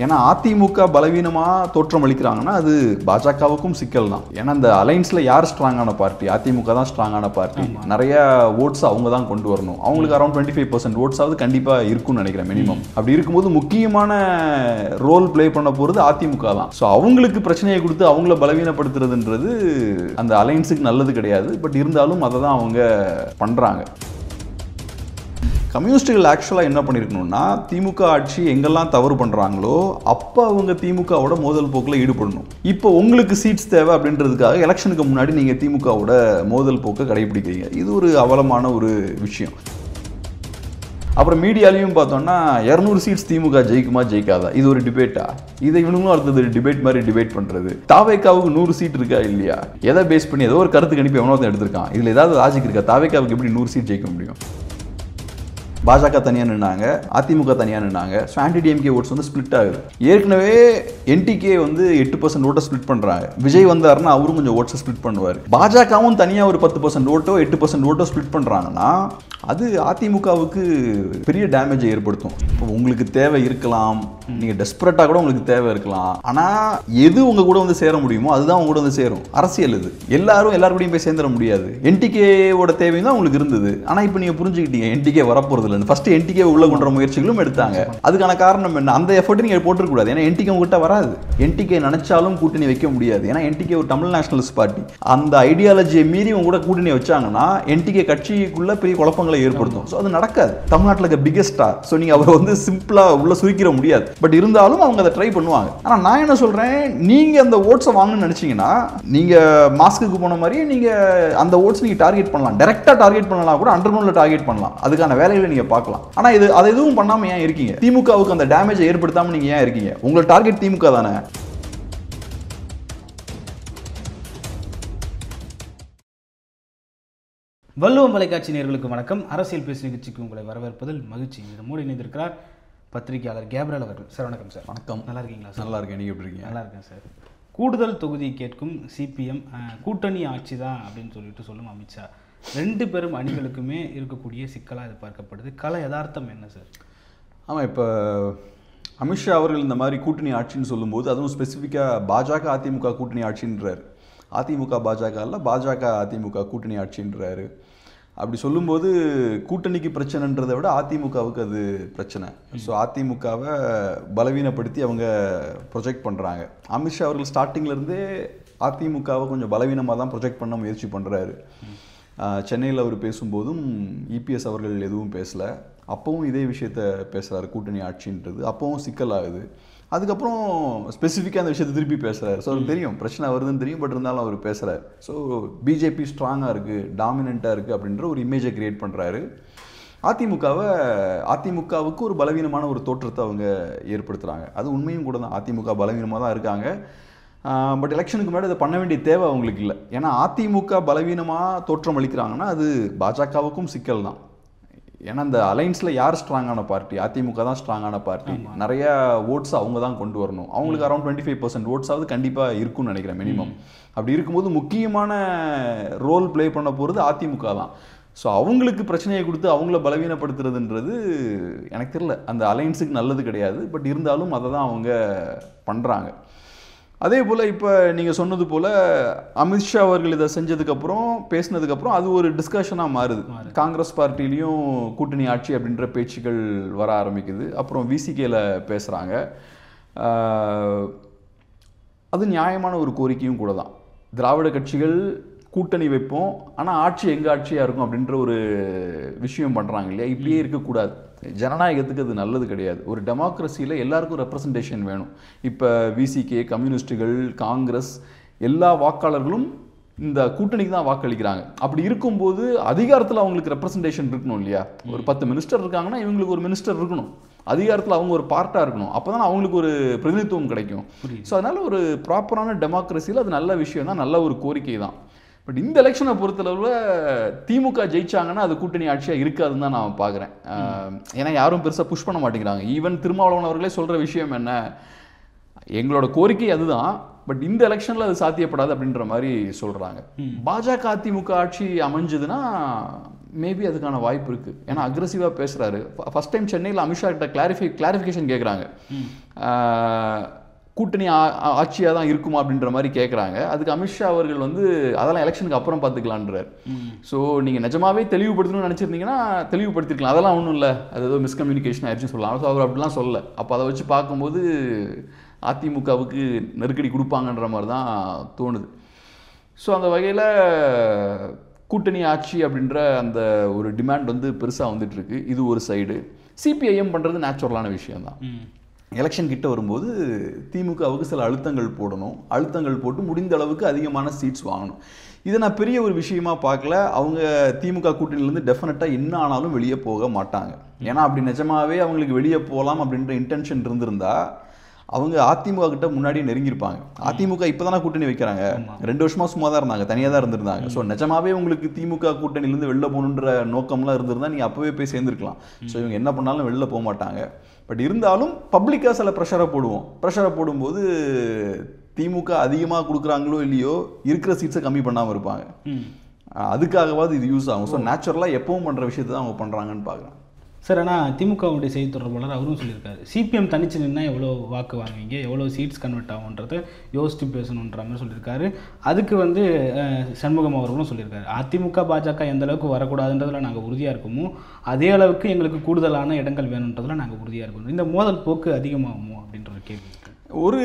ஏன்னா அதிமுக பலவீனமா தோற்றம் அளிக்கிறாங்கன்னா அது பாஜகவுக்கும் சிக்கல் தான். ஏன்னா இந்த அலைன்ஸ்ல யார் ஸ்ட்ராங்கான பார்ட்டி? அதிமுக தான் ஸ்ட்ராங்கான பார்ட்டி. நிறைய ஓட்ஸ் அவங்க தான் கொண்டு வரணும். அவங்களுக்கு அரௌண்ட் 25% ஓட்ஸ் ஆவது கண்டிப்பா இருக்கும்னு நினைக்கிறேன் மினிமம். அப்படி இருக்கும்போது முக்கியமான ரோல் பிளே பண்ண போறது அதிமுக தான். ஸோ அவங்களுக்கு பிரச்சனையை கொடுத்து அவங்கள பலவீனப்படுத்துறதுன்றது அந்த அலைன்ஸுக்கு நல்லது கிடையாது. பட் இருந்தாலும் அதை தான் அவங்க பண்றாங்க. கம்யூனிஸ்டுகள் ஆக்சுவலாக என்ன பண்ணியிருக்கணும்னா, திமுக ஆட்சி எங்கெல்லாம் தவறு பண்ணுறாங்களோ அப்போ அவங்க திமுகவோட மோதல் போக்கில் ஈடுபடணும். இப்போ உங்களுக்கு சீட்ஸ் தேவை அப்படின்றதுக்காக எலெக்ஷனுக்கு முன்னாடி நீங்கள் திமுகவோட மோதல் போக்கை கடைபிடிக்கிறீங்க. இது ஒரு அவலமான ஒரு விஷயம். அப்புறம் மீடியாலையும் பார்த்தோம்னா 200 சீட்ஸ் திமுக ஜெயிக்குமா ஜெயிக்காதா, இது ஒரு டிபேட்டா? இதை இவனுங்களும் அடுத்தது டிபேட் மாதிரி டிபேட் பண்ணுறது. தாவேக்காவுக்கு 100 சீட் இருக்கா இல்லையா? எதை பேஸ் பண்ணி ஏதோ ஒரு கருத்து கணிப்பு எவனோ எடுத்திருக்கான். இதில் ஏதாவது லாஜிக் இருக்கா? தாவேக்காவுக்கு எப்படி 100 சீட் ஜெயிக்க முடியும்? பாஜக தனியாக நின்னாங்க, அதிமுக தனியாக நின்னாங்க. ஸோ ஆன்டி டிஎம்கே ஓட்ஸ் வந்து ஸ்பிளிட் ஆகுது. ஏற்கனவே என்டிகே வந்து 8% ஓட்டை ஸ்பிளிட் பண்ணுறாங்க. விஜய் வந்தாருன்னா அவரும் கொஞ்சம் ஓட்ஸை ஸ்பிளிட் பண்ணுவார். பாஜகவும் தனியாக ஒரு 10% ஓட்டோ 8% ஓட்டோ ஸ்பிளிட் பண்ணுறாங்கன்னா அது அதிமுகவுக்கு பெரிய டேமேஜை ஏற்படுத்தும். இப்போ உங்களுக்கு தேவை இருக்கலாம், நீங்கள் டெஸ்பரேட்டாக கூட உங்களுக்கு தேவை இருக்கலாம். ஆனால் எது உங்கள் கூட வந்து சேர முடியுமோ அதுதான் உங்க கூட வந்து சேரும். அரசியல் இது. எல்லாரும் போய் சேர்ந்துட முடியாது. என்டிகேவோட தேவையும் தான் உங்களுக்கு இருந்தது. ஆனால் இப்போ நீங்கள் புரிஞ்சுக்கிட்டீங்க என்டிகே வரப்போறது இல்லை. ஃபர்ஸ்ட் என்டிகே உள்ள கொண்ட முயற்சிகளும் எடுத்தாங்க. அதுக்கான காரணம் என்ன? அந்த எஃபர்ட் நீங்கள் போட்டுருக்கூடாது. ஏன்னா என்டிகே உங்ககிட்ட வராது. என்டிகே நினைச்சாலும் கூட்டணி வைக்க முடியாது. ஏன்னா என்டிகே ஒரு தமிழ் நேஷனலிஸ்ட் பார்ட்டி. அந்த ஐடியாலஜியை மீறி உங்க கூட கூட்டணி வச்சாங்கன்னா என்டிகே கட்சிக்குள்ள பெரிய குழப்பங்கள் ஏற்படுத்தும். சோ அது நடக்காது. தமிழ்நாட்டில் இருக்க பிகெஸ்ட் ஸ்டார். சோ நீங்க அவரை வந்து சிம்பிளா உள்ள சுருக்கிற முடியாது. பட் இருந்தாலும் அவங்க அதை ட்ரை பண்ணுவாங்க. ஆனா நான் என்ன சொல்றேன், நீங்க அந்த ஓட்ஸை வாங்கணும்னு நினைச்சீங்கன்னா நீங்க மாஸ்க்கு போன மாதிரி நீங்க அந்த ஓட்ஸ் நீங்க டார்கெட் பண்ணலாம். டைரக்டா டார்கெட் பண்ணலாம், கூட அண்டர்கிரவுண்ட்ல டார்கெட் பண்ணலாம். அதுக்கான வேலைகளை நீங்க பார்க்கலாம். ஆனா அதை எதுவும் பண்ணாம ஏன் இருக்கீங்க? திமுகவுக்கு அந்த டேமேஜை ஏற்படுத்தாம நீங்க ஏன் இருக்கீங்க? உங்களோட டார்கெட் திமுக தானே. வள்ளுவம் தொலைக்காட்சி நேயர்களுக்கு வணக்கம். அரசியல் பேசு நிகழ்ச்சிக்கு உங்களை வரவேற்பதில் மகிழ்ச்சி. இந்த மூடி இணைந்திருக்கிறார் பத்திரிகையாளர் கேப்ரியல் அவர்கள். சார் வணக்கம். சார் வணக்கம். நல்லா இருக்கீங்களா? நல்லா இருக்கேன். நீங்க எப்படி இருக்கீங்க? நல்லா இருக்கேன் சார். கூடுதல் தொகுதி கேட்கும் சிபிஎம் கூட்டணி ஆட்சி தான் அப்படின்னு சொல்லும் அமித்ஷா. 2 பெரும் அணிகளுக்குமே இருக்கக்கூடிய சிக்கலாக இது பார்க்கப்படுது. கல யதார்த்தம் என்ன சார்? ஆமாம், இப்போ அமித்ஷா அவர்கள் இந்த மாதிரி கூட்டணி ஆட்சின்னு சொல்லும்போது அதுவும் ஸ்பெசிஃபிக்காக பாஜக அதிமுக கூட்டணி ஆட்சின்றார். அதிமுக பாஜக இல்லை, பாஜக அதிமுக கூட்டணி ஆட்சின்றாரு. அப்படி சொல்லும்போது கூட்டணிக்கு பிரச்சனைன்றதை விட அதிமுகவுக்கு அது பிரச்சனை. ஸோ அதிமுகவை பலவீனப்படுத்தி அவங்க ப்ரொஜெக்ட் பண்ணுறாங்க. அமித்ஷா அவர்கள் ஸ்டார்டிங்லேருந்தே அதிமுகவை கொஞ்சம் பலவீனமாக தான் ப்ரொஜெக்ட் பண்ண முயற்சி பண்ணுறாரு. சென்னையில் அவர் பேசும்போதும் இபிஎஸ் அவர்கள் எதுவும் பேசலை. அப்போவும் இதே விஷயத்த பேசுகிறாரு, கூட்டணி ஆட்சின்றது. அப்போவும் சிக்கலாகுது. அதுக்கப்புறம் ஸ்பெசிஃபிக்காக அந்த விஷயத்தை திருப்பி பேசுகிறாரு. ஸோ அவருக்கு தெரியும் பிரச்சனை வருதுன்னு தெரியும். பட் இருந்தாலும் அவர் பேசுகிறார். ஸோ பிஜேபி ஸ்ட்ராங்காக இருக்குது, டாமினண்ட்டாக இருக்குது அப்படின்ற ஒரு இமேஜை கிரியேட் பண்ணுறாரு. அதிமுகவுக்கு ஒரு பலவீனமான ஒரு தோற்றத்தை அவங்க ஏற்படுத்துகிறாங்க. அது உண்மையும் கூட தான். அதிமுக பலவீனமாக தான் இருக்காங்க. பட் எலெக்ஷனுக்கு முன்னாடி அதை பண்ண வேண்டிய தேவை அவங்களுக்கு இல்லை. ஏன்னா அதிமுக பலவீனமாக தோற்றம் அளிக்கிறாங்கன்னா அது பாஜகவுக்கும் சிக்கல் தான். ஏன்னா இந்த அலைன்ஸில் யார் ஸ்ட்ராங்கான பார்ட்டி? அதிமுக தான் ஸ்ட்ராங்கான பார்ட்டி. நிறைய ஓட்ஸ் அவங்க தான் கொண்டு வரணும். அவங்களுக்கு அரௌண்ட் 25% ஓட்ஸ் ஆவது கண்டிப்பாக இருக்கும்னு நினைக்கிறேன் மினிமம். அப்படி இருக்கும்போது முக்கியமான ரோல் பிளே பண்ண போகிறது அதிமுக தான். ஸோ அவங்களுக்கு பிரச்சனையை கொடுத்து அவங்கள பலவீனப்படுத்துறதுன்றது எனக்கு தெரியல, அந்த அலைன்ஸுக்கு நல்லது கிடையாது. பட் இருந்தாலும் அதை தான் அவங்க பண்ணுறாங்க. அதே போல் இப்போ நீங்கள் சொன்னது போல் அமித்ஷா அவர்கள் இதை செஞ்சதுக்கப்புறம் பேசினதுக்கப்புறம் அது ஒரு டிஸ்கஷனாக மாறுது. காங்கிரஸ் பார்ட்டிலையும் கூட்டணி ஆட்சி அப்படின்ற பேச்சுக்கள் வர ஆரம்பிக்குது. அப்புறம் விசிகேல பேசுகிறாங்க. அது நியாயமான ஒரு கோரிக்கையும் கூட தான். திராவிட கட்சிகள் கூட்டணி வைப்போம், ஆனால் ஆட்சி எங்கே ஆட்சியாக இருக்கும் அப்படின்ற ஒரு விஷயம் பண்ணுறாங்க இல்லையா? இப்படியே இருக்கக்கூடாது. ஜனநாயகத்துக்கு அது நல்லது கிடையாது. ஒரு டெமோக்ரஸியில் எல்லாருக்கும் ரெப்ரசன்டேஷன் வேணும். இப்போ விசிகே, கம்யூனிஸ்டுகள், காங்கிரஸ் எல்லா வாக்காளர்களும் இந்த கூட்டணிக்கு தான் வாக்களிக்கிறாங்க. அப்படி இருக்கும்போது அதிகாரத்தில் அவங்களுக்கு ரெப்ரசன்டேஷன் இருக்கணும் இல்லையா? ஒரு 10 மினிஸ்டர் இருக்காங்கன்னா இவங்களுக்கு ஒரு மினிஸ்டர் இருக்கணும். அதிகாரத்தில் அவங்க ஒரு பார்ட்டாக இருக்கணும். அப்போ தான் அவங்களுக்கு ஒரு பிரதிநிதித்துவம் கிடைக்கும். ஸோ அதனால் ஒரு ப்ராப்பரான டெமோக்ரஸியில் அது நல்ல விஷயம் தான், நல்ல ஒரு கோரிக்கை தான். பட் இந்த எலெக்ஷனை பொறுத்தளவில் திமுக ஜெயிச்சாங்கன்னா அது கூட்டணி ஆட்சியாக இருக்காதுன்னு தான் நான் பார்க்குறேன். ஏன்னா யாரும் பெருசாக புஷ் பண்ண மாட்டேங்கிறாங்க. ஈவன் திருமாவளவன் அவர்களே சொல்கிற விஷயம் என்ன, எங்களோட கோரிக்கை அதுதான், பட் இந்த எலெக்ஷனில் அது சாத்தியப்படாது அப்படின்ற மாதிரி சொல்கிறாங்க. பாஜக அதிமுக ஆட்சி அமைஞ்சதுன்னா மேபி அதுக்கான வாய்ப்பு இருக்குது. ஏன்னா அக்ரெசிவாக பேசுகிறாரு. ஃபஸ்ட் டைம் சென்னையில் அமித்ஷா கிட்ட கிளாரிஃபிகேஷன் கேட்குறாங்க. கூட்டணி ஆட்சியாக தான் இருக்குமா அப்படின்ற மாதிரி கேட்குறாங்க. அதுக்கு அமித்ஷா அவர்கள் வந்து அதெல்லாம் எலெக்ஷனுக்கு அப்புறம் பார்த்துக்கலான்றார். ஸோ நீங்கள் நிஜமாவே தெளிவுபடுத்தணும்னு நினச்சிருந்தீங்கன்னா தெளிவுபடுத்திருக்கலாம், அதெல்லாம் ஒன்றும் இல்லை, அது ஏதோ மிஸ்கம்யூனிகேஷன் ஆயிடுச்சுன்னு சொல்லலாம். ஸோ அவர் அப்படிலாம் சொல்லலை. அப்போ அதை வச்சு பார்க்கும்போது அதிமுகவுக்கு நெருக்கடி கொடுப்பாங்கன்ற மாதிரி தான் தோணுது. ஸோ அந்த வகையில் கூட்டணி ஆட்சி அப்படின்ற அந்த ஒரு டிமாண்ட் வந்து பெருசாக வந்துட்டுருக்கு. இது ஒரு சைடு. சிபிஐஎம் பண்ணுறது நேச்சுரலான விஷயம்தான். எலெக்ஷன் கிட்ட வரும்போது திமுகவுக்கு சில அழுத்தங்கள் போடணும், அழுத்தங்கள் போட்டு முடிந்த அளவுக்கு அதிகமான சீட்ஸ் வாங்கணும். இதை நான் பெரிய ஒரு விஷயமா பார்க்கல. அவங்க திமுக கூட்டணியிலேருந்து டெஃபினட்டாக என்ன ஆனாலும் வெளியே போக மாட்டாங்க. ஏன்னா அப்படி நிஜமாவே அவங்களுக்கு வெளியே போகலாம் அப்படின்ற இன்டென்ஷன் இருந்திருந்தா அவங்க அதிமுக கிட்ட முன்னாடியே நெருங்கியிருப்பாங்க. அதிமுக இப்போ தானே கூட்டணி வைக்கிறாங்க, 2 வருஷமா சும்மா தான் இருந்தாங்க, தனியாக தான் இருந்திருந்தாங்க. ஸோ நிஜமாவே உங்களுக்கு திமுக கூட்டணியிலேருந்து வெளில போகணுன்ற நோக்கம்லாம் இருந்திருந்தா நீங்கள் அப்போவே போய் சேர்ந்துருக்கலாம். ஸோ இவங்க என்ன பண்ணாலும் வெளில போக மாட்டாங்க. பட் இருந்தாலும் பப்ளிக்காக சில ப்ரெஷரை போடும்போது திமுக அதிகமாக கொடுக்குறாங்களோ இல்லையோ இருக்கிற சீட்ஸை கம்மி பண்ணாமல் இருப்பாங்க. அதுக்காகவாது இது யூஸ் ஆகும். ஸோ நேச்சுரலாக எப்பவும் பண்ணுற விஷயத்தை தான் அவங்க பண்ணுறாங்கன்னு பார்க்குறேன். சார், ஆனால் திமுகவுடைய செய்தி தொடர்பாளர் அவரும் சொல்லியிருக்காரு, சிபிஎம் தனிச்சு நின்னா எவ்வளோ வாக்கு வாங்குவீங்க, எவ்வளோ சீட்ஸ் கன்வெர்ட் ஆகுன்றதை யோசித்து பேசணுன்ற மாதிரி சொல்லியிருக்காரு. அதுக்கு வந்து சண்முகம் அவர்களும் சொல்லியிருக்காரு, அதிமுக பாஜக எந்த அளவுக்கு வரக்கூடாதுன்றதில் நாங்கள் உறுதியாக இருக்கோமோ அதே அளவுக்கு எங்களுக்கு கூடுதலான இடங்கள் வேணுன்றதில் நாங்கள் உறுதியாக இருக்கணும். இந்த மோதல் போக்கு அதிகமாகுமோ அப்படின்ற ஒரு கேள்வி. ஒரு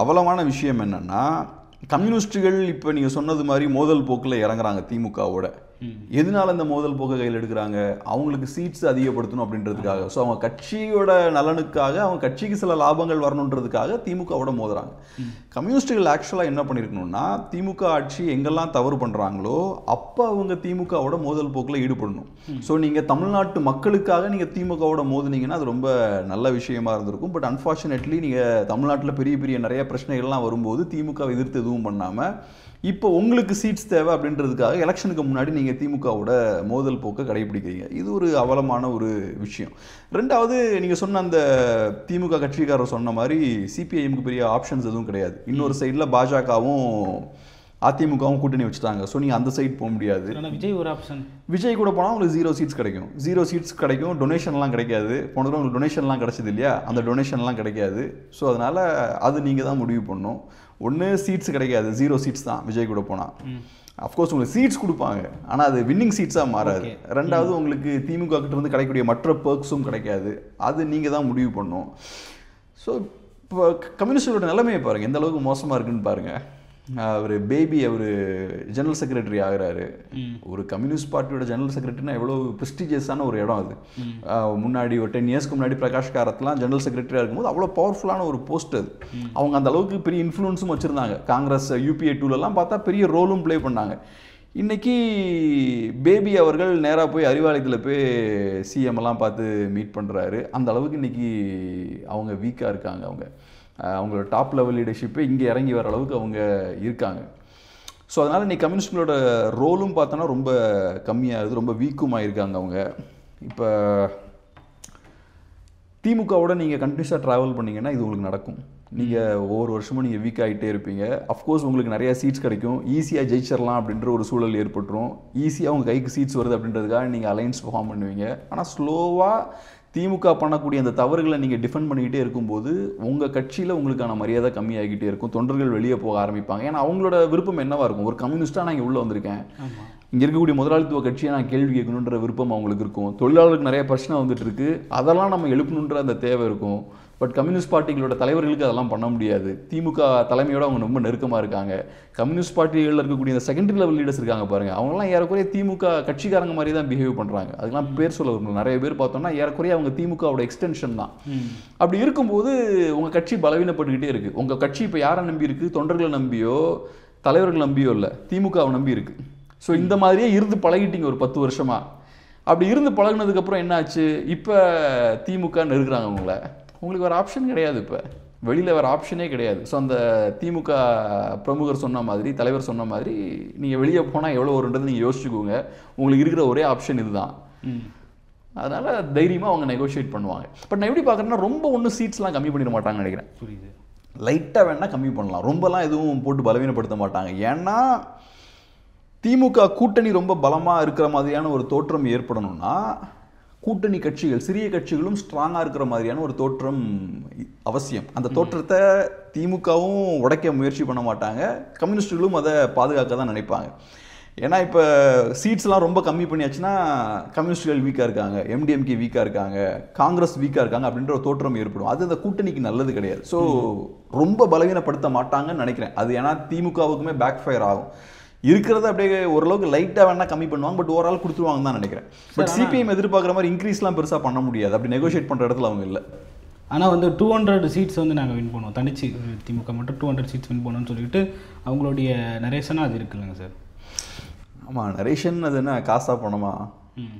அவலமான விஷயம் என்னென்னா, கம்யூனிஸ்டுகள் இப்போ நீங்கள் சொன்னது மாதிரி மோதல் போக்கில் இறங்குறாங்க திமுகவோட. எதனால இந்த மோதல் போக்கை கையில் எடுக்கிறாங்க? அவங்களுக்கு சீட்ஸ் அதிகப்படுத்தணும் அப்படின்றதுக்காக. ஸோ அவங்க கட்சியோட நலனுக்காக, அவங்க கட்சிக்கு சில லாபங்கள் வரணுன்றதுக்காக திமுகவோட மோதுறாங்க. கம்யூனிஸ்டுகள் ஆக்சுவலாக என்ன பண்ணியிருக்கணும்னா, திமுக ஆட்சி எங்கெல்லாம் தவறு பண்ணுறாங்களோ அப்போ அவங்க திமுகவோட மோதல் போக்கில் ஈடுபடணும். ஸோ நீங்கள் தமிழ்நாட்டு மக்களுக்காக நீங்கள் திமுகவோட மோதுனீங்கன்னா அது ரொம்ப நல்ல விஷயமா இருந்திருக்கும். பட் அன்ஃபார்ச்சுனேட்லி நீங்கள் தமிழ்நாட்டில் பெரிய பெரிய நிறைய பிரச்சனைகள்லாம் வரும்போது திமுக எதிர்த்து எதுவும் பண்ணாமல் இப்போ உங்களுக்கு சீட்ஸ் தேவை அப்படின்றதுக்காக எலெக்ஷனுக்கு முன்னாடி நீங்கள் திமுகவோட மோதல் போக்கை கடைபிடிக்கிறீங்க. இது ஒரு அவலமான ஒரு விஷயம். ரெண்டாவது, நீங்கள் சொன்ன அந்த திமுக கட்சிக்காரர் சொன்ன மாதிரி சிபிஐஎம்க்கு பெரிய ஆப்ஷன்ஸ் எதுவும் கிடையாது. இன்னொரு சைடில் பாஜகவும் அதிமுகவும் கூட்டணி வச்சுட்டாங்க. ஸோ நீங்கள் அந்த சைட் போக முடியாது. விஜய் ஒரு ஆப்ஷன். விஜய் கூட போனால் உங்களுக்கு 0 சீட்ஸ் கிடைக்கும். 0 சீட்ஸ் கிடைக்கும். டொனேஷன்லாம் கிடைக்காது. போன தடவை உங்களுக்கு டொனேஷன்லாம் கிடச்சிது இல்லையா, அந்த டொனேஷன்லாம் கிடைக்காது. ஸோ அதனால் அது நீங்கள் தான் முடிவு பண்ணணும். ஒன்று சீட்ஸ் கிடைக்காது, 0 சீட்ஸ் தான் விஜய் கூட போனால். அஃப்கோர்ஸ் உங்களுக்கு சீட்ஸ் கொடுப்பாங்க, ஆனால் அது வின்னிங் சீட்ஸாக மாறாது. ரெண்டாவது, உங்களுக்கு திமுக கிட்ட இருந்து கிடைக்கக்கூடிய மற்ற பெர்க்ஸும் கிடைக்காது. அது நீங்கள் தான் முடிவு பண்ணணும். ஸோ இப்போ கம்யூனிஸ்டோட நிலைமையை பாருங்கள், எந்த அளவுக்கு மோசமாக இருக்குன்னு பாருங்கள். அவர் பேபி அவர் ஜெனரல் செக்ரட்டரி ஆகிறாரு. ஒரு கம்யூனிஸ்ட் பார்ட்டியோட ஜெனரல் செக்ரட்டரினா எவ்வளோ ப்ரெஸ்டீஜியஸான ஒரு இடம் அது. முன்னாடி ஒரு 10 இயர்ஸ்க்கு முன்னாடி பிரகாஷ் காரத்லாம் ஜெனரல் செக்ரட்டரியாக இருக்கும்போது அவ்வளோ பவர்ஃபுல்லான ஒரு போஸ்ட் அது. அவங்க அந்த அளவுக்கு பெரிய இன்ஃப்ளூன்ஸும் வச்சுருந்தாங்க. காங்கிரஸ் UPA 2லலாம் பார்த்தா பெரிய ரோலும் ப்ளே பண்ணாங்க. இன்றைக்கி பேபி அவர்கள் நேராக போய் அறிவாலயத்தில் போய் CM எல்லாம் பார்த்து மீட் பண்ணுறாரு. அந்த அளவுக்கு இன்றைக்கி அவங்க வீக்காக இருக்காங்க. அவங்களோட டாப் லெவல் லீடர்ஷிப்பே இங்கே இறங்கி வர அளவுக்கு அவங்க இருக்காங்க. ஸோ அதனால் இன்றைக்கி கம்யூனிஸ்டுகளோட ரோலும் பார்த்தோன்னா ரொம்ப கம்மியாகுது, ரொம்ப வீக்குமாக இருக்காங்க அவங்க. இப்போ திமுகவோட நீங்கள் கண்டினியூஸாக ட்ராவல் பண்ணிங்கன்னா இது உங்களுக்கு நடக்கும். நீங்கள் ஒவ்வொரு வருஷமும் நீங்கள் வீக் ஆகிட்டே இருப்பீங்க. அஃப்கோர்ஸ் உங்களுக்கு நிறையா சீட்ஸ் கிடைக்கும், ஈஸியாக ஜெயிச்சிடலாம் அப்படின்ற ஒரு சூழல் ஏற்பட்டுரும். ஈஸியாக உங்கள் கைக்கு சீட்ஸ் வருது அப்படின்றதுக்காக நீங்கள் அலைன்ஸ் ஃபார்ம் பண்ணுவீங்க. ஆனால் ஸ்லோவாக திமுக பண்ணக்கூடிய அந்த தவறுகளை நீங்கள் டிஃபெண்ட் பண்ணிக்கிட்டே இருக்கும்போது உங்கள் கட்சியில் உங்களுக்கான மரியாதை கம்மியாகிட்டே இருக்கும். தொண்டர்கள் வெளியே போக ஆரம்பிப்பாங்க. ஏன்னா அவங்களோட விருப்பம் என்னவாக இருக்கும், ஒரு கம்யூனிஸ்ட்டாக நான் இங்கே உள்ளே வந்திருக்கேன், இங்கே இருக்கக்கூடிய முதலாளித்துவ கட்சியை நான் கேள்வி கேட்கணுன்ற விருப்பம் அவங்களுக்கு இருக்கும். தொழிலாளர்களுக்கு நிறைய பிரச்சனை வந்துட்டு இருக்கு, அதெல்லாம் நம்ம எழுப்பணுன்ற அந்த தேவை இருக்கும். பட் கம்யூனிஸ்ட் பார்ட்டிகளோட தலைவர்களுக்கு அதெல்லாம் பண்ண முடியாது. திமுக தலைமையோடு அவங்க ரொம்ப நெருக்கமாக இருக்காங்க. கம்யூனிஸ்ட் பார்ட்டிகளில் இருக்கக்கூடிய இந்த செகண்டரி லெவல் லீடர்ஸ் இருக்காங்க பாருங்கள், அவங்களாம் ஏறக்குறைய திமுக கட்சிக்காரங்க மாதிரி தான் பிஹேவ் பண்ணுறாங்க. அதுக்கெல்லாம் பேர் சொல்ல விரும்பல. நிறைய பேர் பார்த்தோம்னா ஏறக்குறைய அவங்க திமுகவோட எக்ஸ்டென்ஷன் தான். அப்படி இருக்கும்போது உங்கள் கட்சி பலவீனப்பட்டுக்கிட்டே இருக்குது. உங்கள் கட்சி இப்போ யாரை நம்பி இருக்குது? தொண்டர்களை நம்பியோ தலைவர்கள் நம்பியோ இல்லை, திமுகவை நம்பி இருக்குது. ஸோ இந்த மாதிரியே இருந்து பழகிட்டீங்க ஒரு 10 வருஷமாக. அப்படி இருந்து பழகினதுக்கப்புறம் என்னாச்சு, இப்போ திமுகன்னு இருக்கிறாங்க உங்களை. உங்களுக்கு வேறு ஆப்ஷன் கிடையாது, இப்போ வெளியில் வேறு ஆப்ஷனே கிடையாது. ஸோ அந்த திமுக பிரமுகர் சொன்ன மாதிரி, தலைவர் சொன்ன மாதிரி நீங்கள் வெளியே போனால் எவ்வளோ வருன்றது நீங்கள் யோசிச்சுக்கோங்க. உங்களுக்கு இருக்கிற ஒரே ஆப்ஷன் இதுதான். அதனால் தைரியமாக அவங்க நெகோஷியேட் பண்ணுவாங்க. பட் நான் எப்படி பார்க்குறேன்னா, ரொம்ப ஒன்றும் சீட்ஸ்லாம் கம்மி பண்ணிட மாட்டாங்கன்னு நினைக்கிறேன். புரியுது. லைட்டாக வேணால் கம்மி பண்ணலாம், ரொம்பலாம் எதுவும் போட்டு பலவீனப்படுத்த மாட்டாங்க. ஏன்னா திமுக கூட்டணி ரொம்ப பலமாக இருக்கிற மாதிரியான ஒரு தோற்றம் ஏற்படணும்னா கூட்டணி கட்சிகள் சிறிய கட்சிகளும் ஸ்ட்ராங்காக இருக்கிற மாதிரியான ஒரு தோற்றம் அவசியம். அந்த தோற்றத்தை திமுகவும் உடைக்க முயற்சி பண்ண மாட்டாங்க, கம்யூனிஸ்டுகளும் அதை பாதுகாக்க தான் நினைப்பாங்க. ஏன்னா இப்போ சீட்ஸ்லாம் ரொம்ப கம்மி பண்ணியாச்சுன்னா கம்யூனிஸ்டுகள் வீக்காக இருக்காங்க, எம்டிஎம்கே வீக்காக இருக்காங்க, காங்கிரஸ் வீக்காக இருக்காங்க அப்படின்ற ஒரு தோற்றம் ஏற்படும். அது அந்த கூட்டணிக்கு நல்லது கிடையாது. ஸோ ரொம்ப பலவீனப்படுத்த மாட்டாங்கன்னு நினைக்கிறேன். அது ஏன்னா திமுகவுக்குமே பேக் ஃபயர் ஆகும். இருக்கிறத அப்படியே ஓரளவுக்கு லைட்டாக வேணா கம்மி பண்ணுவாங்க, பட் ஓவரால் கொடுத்துருவாங்க தான் நினைக்கிறேன். பட் சிபிஎம் எதிர்பார்க்குற மாதிரி இன்க்ரீஸ்லாம் பெருசாக பண்ண முடியாது, அப்படி நெகோஷியேட் பண்ணுற இடத்துல அவங்க இல்லை. ஆனால் வந்து 200 சீட்ஸ் வந்து நாங்கள் வின் பண்ணுவோம், தனிச்சு திமுக மட்டும் 200 சீட்ஸ் வின் பண்ணோம்னு சொல்லிட்டு அவங்களுடைய நரேஷனாக அது இருக்குல்லங்க சார். ஆமாம், நரேஷன் அது என்ன காசாக பணமா?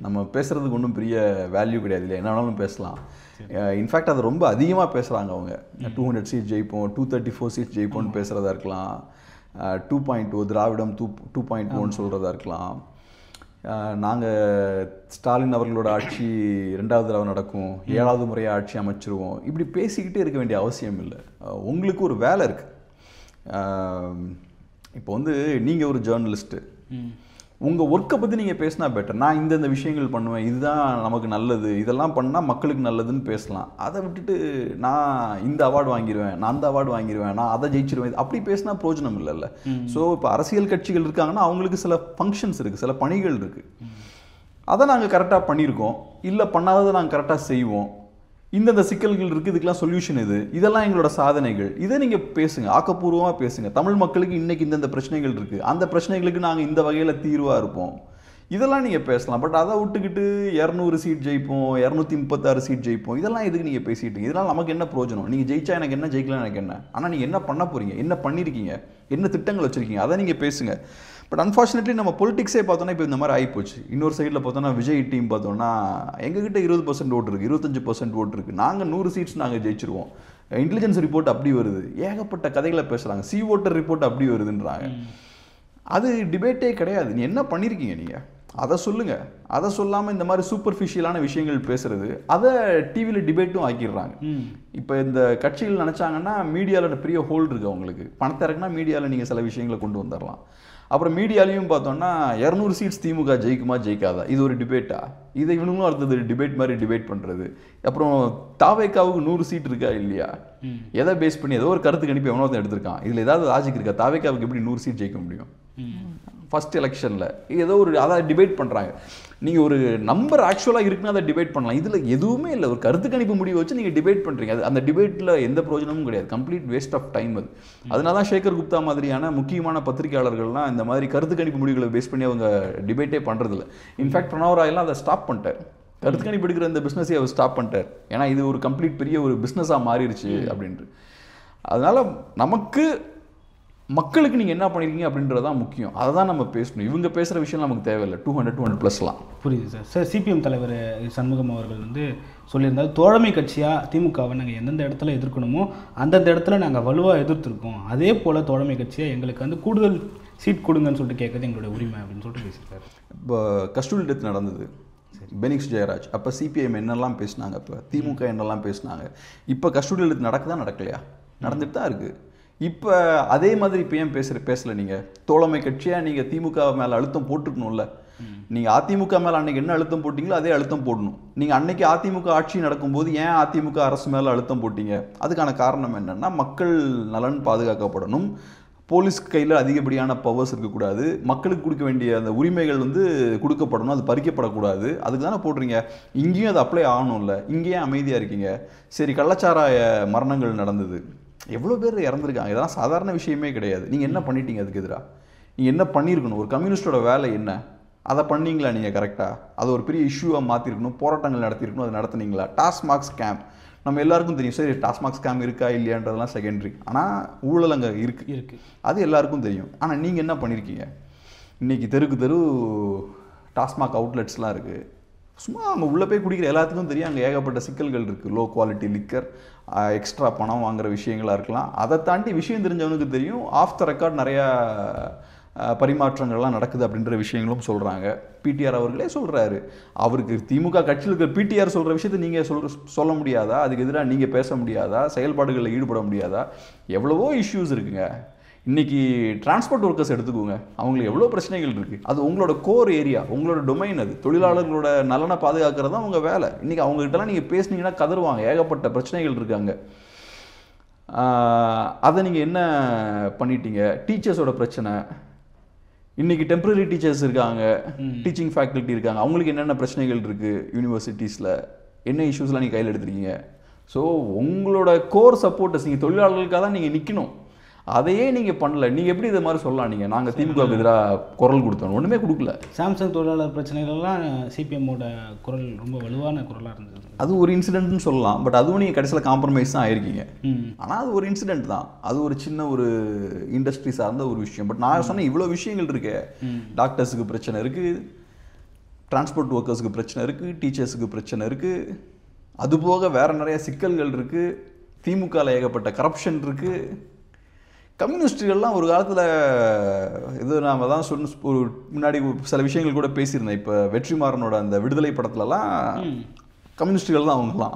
நம்ம பேசுகிறதுக்கு ஒன்றும் பெரிய வேல்யூ கிடையாது இல்லையா, என்ன வேணாலும் பேசலாம். இன்ஃபேக்ட் அது ரொம்ப அதிகமாக பேசுகிறாங்க அவங்க. 200 சீட் ஜெயிப்போம், 234 சீட் ஜெயிப்போம்னு பேசுகிறதா இருக்கலாம், 2.0 திராவிடம் 2.1 சொல்கிறதா இருக்கலாம். நாங்கள் ஸ்டாலின் அவர்களோட ஆட்சி 2வது தடவை நடக்கும், 7வது முறையாக ஆட்சி அமைச்சிருவோம், இப்படி பேசிக்கிட்டே இருக்க வேண்டிய அவசியம் இல்லை. உங்களுக்கு ஒரு வேலை இருக்குது. இப்போ வந்து நீங்கள் ஒரு ஜேர்னலிஸ்ட்டு, உங்கள் ஒர்க்கை பற்றி நீங்கள் பேசினா பெட்டர். நான் இந்த விஷயங்கள் பண்ணுவேன், இதுதான் நமக்கு நல்லது, இதெல்லாம் பண்ணால் மக்களுக்கு நல்லதுன்னு பேசலாம். அதை விட்டுட்டு நான் இந்த அவார்டு வாங்கிடுவேன், நான் அந்த அவார்டு வாங்கிடுவேன், நான் அதை ஜெயிச்சிருவேன், அப்படி பேசினா பிரோஜனம் இல்லைல்ல. ஸோ இப்போ அரசியல் கட்சிகள் இருக்காங்கன்னா அவங்களுக்கு சில ஃபங்க்ஷன்ஸ் இருக்குது, சில பணிகள் இருக்குது. அதை நாங்கள் கரெக்டாக பண்ணியிருக்கோம், இல்லை பண்ணாததை நாங்கள் கரெக்டாக செய்வோம், இந்தந்த சிக்கல்கள் இருக்குது, இதுக்கெல்லாம் சொல்யூஷன் இதெல்லாம் எங்களோட சாதனைகள், இதை நீங்கள் பேசுங்க, ஆக்கப்பூர்வமாக பேசுங்க. தமிழ் மக்களுக்கு இன்றைக்கி இந்தந்த பிரச்சனைகள் இருக்குது, அந்த பிரச்சனைகளுக்கு நாங்கள் இந்த வகையில் தீர்வாக இருப்போம், இதெல்லாம் நீங்கள் பேசலாம். பட் அதை விட்டுக்கிட்டு 200 சீட் ஜெயிப்போம், 236 சீட் ஜெயிப்போம், இதெல்லாம் எதுக்கு நீங்கள் பேசிட்டீங்க? இதனால் நமக்கு என்ன பிரயோஜனம்? நீங்கள் ஜெயிச்சா எனக்கு என்ன, ஜெயிக்கலாம் எனக்கு என்ன? ஆனால் நீங்கள் என்ன பண்ண போகிறீங்க, என்ன பண்ணியிருக்கீங்க, என்ன திட்டங்கள் வச்சுருக்கீங்க, அதை நீங்கள் பேசுங்க. பட் அன்ஃபார்ச்சுனேட்லி நம்ம பொலிட்டிக்ஸே பார்த்தோன்னா இப்போ இந்த மாதிரி ஆகிப்போச்சு. இன்னொரு சைடில் பார்த்தோன்னா விஜய் டீம் பார்த்தோன்னா எங்ககிட்ட 20% ஓட்டு இருக்குது, 25% ஓட்டு இருக்குது, நாங்கள் 100 சீட்ஸ் நாங்கள் ஜெயிச்சிருவோம், இன்டெலிஜென்ஸ் ரிப்போர்ட் அப்படி வருது, ஏகப்பட்ட கதைகளை பேசுகிறாங்க, சி ஓட்டர் ரிப்போர்ட் அப்படி வருதுன்றாங்க. அது டிபேட்டே கிடையாது. நீ என்ன பண்ணியிருக்கீங்க, நீங்கள் அதை சொல்லுங்கள். அதை சொல்லாமல் இந்த மாதிரி சூப்பர்ஃபிஷியலான விஷயங்கள் பேசுகிறது, அதை டிவியில் டிபேட்டும் ஆக்கிடுறாங்க. இப்போ இந்த கட்சிகள் நினச்சாங்கன்னா மீடியாவில் பெரிய ஹோல்டு இருக்குது அவங்களுக்கு, பணத்தை இறக்குனா மீடியாவில் நீங்கள் சில விஷயங்களை கொண்டு வந்துடலாம். அப்புறம் மீடியாலையும் பார்த்தோன்னா 200 சீட்ஸ் திமுக ஜெயிக்குமா ஜெயிக்காதா, இது ஒரு டிபேட்டா? இதை இவனுங்களும் அடுத்தது டிபேட் மாதிரி டிபேட் பண்ணுறது. அப்புறம் தாவேக்காவுக்கு 100 சீட் இருக்கா இல்லையா, எதை பேஸ் பண்ணி ஏதோ ஒரு கருத்து கணிப்பு எவனோ தான் எடுத்திருக்கான், இதில் ஏதாவது லாஜிக் இருக்கா? தாவேக்காவுக்கு எப்படி 100 சீட் ஜெயிக்க முடியும் ஃபர்ஸ்ட் எலெக்ஷனில்? ஏதோ ஒரு அதை டிபேட் பண்ணுறாங்க. நீங்கள் ஒரு நம்பர் ஆக்சுவலாக இருக்குன்னா அதை டிபேட் பண்ணலாம், இதில் எதுவுமே இல்லை, ஒரு கருத்து கணிப்பு முடிவு வச்சு நீங்கள் டிபேட் பண்ணுறீங்க. அது அந்த டிபேட்டில் எந்த பிரயோஜனமும் கிடையாது, கம்ப்ளீட் வேஸ்ட் ஆஃப் டைம் அது. அதனால தான் சேகர் குப்தா மாதிரியான முக்கியமான பத்திரிகையாளர்கள்லாம் இந்த மாதிரி கருத்து கணிப்பு முடிவுகளை பேஸ் பண்ணி அவங்க டிபேட்டே பண்ணுறதில்ல. இன்ஃபேக்ட் பிரணவ் ராயெல்லாம் அதை ஸ்டாப் பண்ணிட்டார், கருத்து கணிப்பு எடுக்கிற இந்த பிஸ்னஸே அவர் ஸ்டாப் பண்ணிட்டார். ஏன்னா இது ஒரு கம்ப்ளீட் பெரிய ஒரு பிஸ்னஸாக மாறிடுச்சு அப்படின்ட்டு. அதனால் நமக்கு மக்களுக்கு நீங்கள் என்ன பண்ணியிருக்கீங்க அப்படின்றது தான் முக்கியம், அதை தான் நம்ம பேசணும். இவங்க பேசுகிற விஷயம் நமக்கு தேவையில்லை. 200+லாம் புரியுது சார். சார், சிபிஎம் தலைவர் சண்முகம் அவர்கள் வந்து சொல்லியிருந்தார், தோழமை கட்சியாக திமுகவை நாங்கள் எந்தெந்த இடத்துல எதிர்க்கணுமோ அந்தந்த இடத்துல நாங்கள் வலுவாக எதிர்த்துருக்கோம், அதே போல் தோழமை கட்சியாக எங்களுக்கு வந்து கூடுதல் சீட் கொடுங்கன்னு சொல்லிட்டு கேட்குறது எங்களுடைய உரிமை அப்படின்னு சொல்லிட்டு பேசியிருக்காரு. இப்போ கஸ்டூரி டெத் நடந்தது, பெனிக்ஸ் ஜெயராஜ், அப்போ சிபிஎம் என்னெல்லாம் பேசினாங்க, இப்போ திமுக என்னெல்லாம் பேசினாங்க. இப்போ கஸ்டூரி டெத் நடக்குதா நடக்கலையா? நடந்துட்டு தான் இருக்குது. இப்போ அதே மாதிரி இப்போ ஏன் பேசலை? நீங்கள் தோழமை கட்சியாக நீங்கள் திமுக மேலே அழுத்தம் போட்டுருக்கணும்ல. நீங்கள் அதிமுக மேலே அன்றைக்கி என்ன அழுத்தம் போட்டிங்களோ அதே அழுத்தம் போடணும். நீங்கள் அன்றைக்கி அதிமுக ஆட்சி நடக்கும்போது ஏன் அதிமுக அரசு மேலே அழுத்தம் போட்டிங்க? அதுக்கான காரணம் என்னென்னா மக்கள் நலன் பாதுகாக்கப்படணும், போலீஸ் கையில் அதிகப்படியான பவர்ஸ் இருக்கக்கூடாது, மக்களுக்கு கொடுக்க வேண்டிய அந்த உரிமைகள் வந்து கொடுக்கப்படணும், அது பறிக்கப்படக்கூடாது. அதுக்கு தானே போடுறீங்க. இங்கேயும் அது அப்ளை ஆகணும்ல. இங்கேயும் அமைதியாக இருக்கீங்க. சரி, கள்ளச்சாராய மரணங்கள் நடந்தது, எவ்வளோ பேர் இறந்துருக்காங்க, இதெல்லாம் சாதாரண விஷயமே கிடையாது. நீங்கள் என்ன பண்ணிட்டீங்க? அதுக்கு எதிராக நீங்கள் என்ன பண்ணியிருக்கணும்? ஒரு கம்யூனிஸ்டோட வேலை என்ன? அதை பண்ணீங்களா நீங்கள் கரெக்டாக? அதை ஒரு பெரிய இஷ்யூவாக மாற்றிருக்கணும், போராட்டங்கள் நடத்திருக்கணும், அதை நடத்துனீங்களா? டாஸ்மாக் ஸ்கேம் நம்ம எல்லாருக்கும் தெரியும். சரி, டாஸ்மாக் ஸ்கேம் இருக்கா இல்லையான்றதெல்லாம் செகண்டரி, ஆனால் ஊழல் அங்கே இருக்குது, அது எல்லாருக்கும் தெரியும். ஆனால் நீங்கள் என்ன பண்ணியிருக்கீங்க? இன்றைக்கி தெருக்கு தெரு டாஸ்மாக் அவுட்லெட்ஸ்லாம் இருக்குது. சும்மா அவங்க உள்ளே போய் குடிக்கிற எல்லாத்துக்கும் தெரியும் அங்கே ஏகப்பட்ட சிக்கல்கள் இருக்குது. லோ குவாலிட்டி லிக்கர், எக்ஸ்ட்ரா பணம் வாங்குகிற விஷயங்களாக இருக்கலாம். அதை தாண்டி விஷயம் தெரிஞ்சவனுக்கு தெரியும் ஆஃப் த ரெக்கார்ட் நிறையா பரிமாற்றங்கள்லாம் நடக்குது அப்படின்ற விஷயங்களும் சொல்கிறாங்க. பிடிஆர் அவர்களே சொல்கிறாரு. அவருக்கு திமுக கட்சியில் இருக்கிற பிடிஆர் சொல்கிற விஷயத்தை நீங்கள் சொல்ல முடியாதா? அதுக்கு எதிராக நீங்கள் பேச முடியாதா? செயல்பாடுகளில் ஈடுபட முடியாதா? எவ்வளவோ இஷ்யூஸ் இருக்குங்க. இன்றைக்கி டிரான்ஸ்போர்ட் ஒர்க்கர்ஸ் எடுத்துக்கோங்க, அவங்களுக்கு எவ்வளோ பிரச்சனைகள் இருக்குது. அது உங்களோட கோர் ஏரியா, உங்களோட டொமைன். அது தொழிலாளர்களோட நலனை பாதுகாக்கிறது தான் உங்கள் வேலை. இன்றைக்கி அவங்ககிட்டலாம் நீங்கள் பேசுனீங்கன்னா கதறுவாங்க, ஏகப்பட்ட பிரச்சனைகள் இருக்காங்க. அதை நீங்கள் என்ன பண்ணிட்டீங்க? டீச்சர்ஸோட பிரச்சனை, இன்றைக்கி டெம்பரரி டீச்சர்ஸ் இருக்காங்க, டீச்சிங் ஃபேக்கல்ட்டி இருக்காங்க, அவங்களுக்கு என்னென்ன பிரச்சனைகள் இருக்குது யூனிவர்சிட்டிஸில், என்ன இஷ்யூஸ்லாம் நீங்கள் கையில் எடுத்துருக்கீங்க. ஸோ உங்களோட கோர் சப்போர்ட்டர்ஸ், நீங்கள் தொழிலாளர்களுக்காக தான் நீங்கள் நிற்கணும். அதையே நீங்கள் பண்ணல. நீங்கள் எப்படி இதை மாதிரி சொல்லலாம்? நீங்கள் நாங்கள் திமுகவுக்கு எதிராக குரல் கொடுத்தோம், ஒன்றுமே கொடுக்கல. சாம்சங் தொழிலாளர் பிரச்சனைகள்லாம் சிபிஎம்மோட குரல் ரொம்ப வலுவான குரலாக இருந்தது. அது ஒரு இன்சிடென்ட்னு சொல்லலாம். பட் அதுவும் நீங்கள் கடைசியில் காம்ப்ரமைஸ் தான் ஆயிருக்கீங்க. ஆனால் அது ஒரு இன்சிடென்ட் தான், அது ஒரு சின்ன ஒரு இண்டஸ்ட்ரி சார்ந்த ஒரு விஷயம். பட் நான் சொன்னேன் இவ்வளோ விஷயங்கள் இருக்கு. டாக்டர்ஸுக்கு பிரச்சனை இருக்குது, டிரான்ஸ்போர்ட் ஒர்க்கர்ஸுக்கு பிரச்சனை இருக்குது, டீச்சர்ஸுக்கு பிரச்சனை இருக்குது, அதுபோக வேறு நிறைய சிக்கல்கள் இருக்குது. திமுகவில் ஏகப்பட்ட கரப்ஷன் இருக்குது. கம்யூனிஸ்டுகள்லாம் ஒரு காலத்தில் இது நாம் தான் ஒரு முன்னாடி சில விஷயங்கள் கூட பேசியிருந்தேன். இப்போ வெற்றிமாறனோட அந்த விடுதலை படத்துலலாம் கம்யூனிஸ்டுகள் தான் அவங்கலாம்.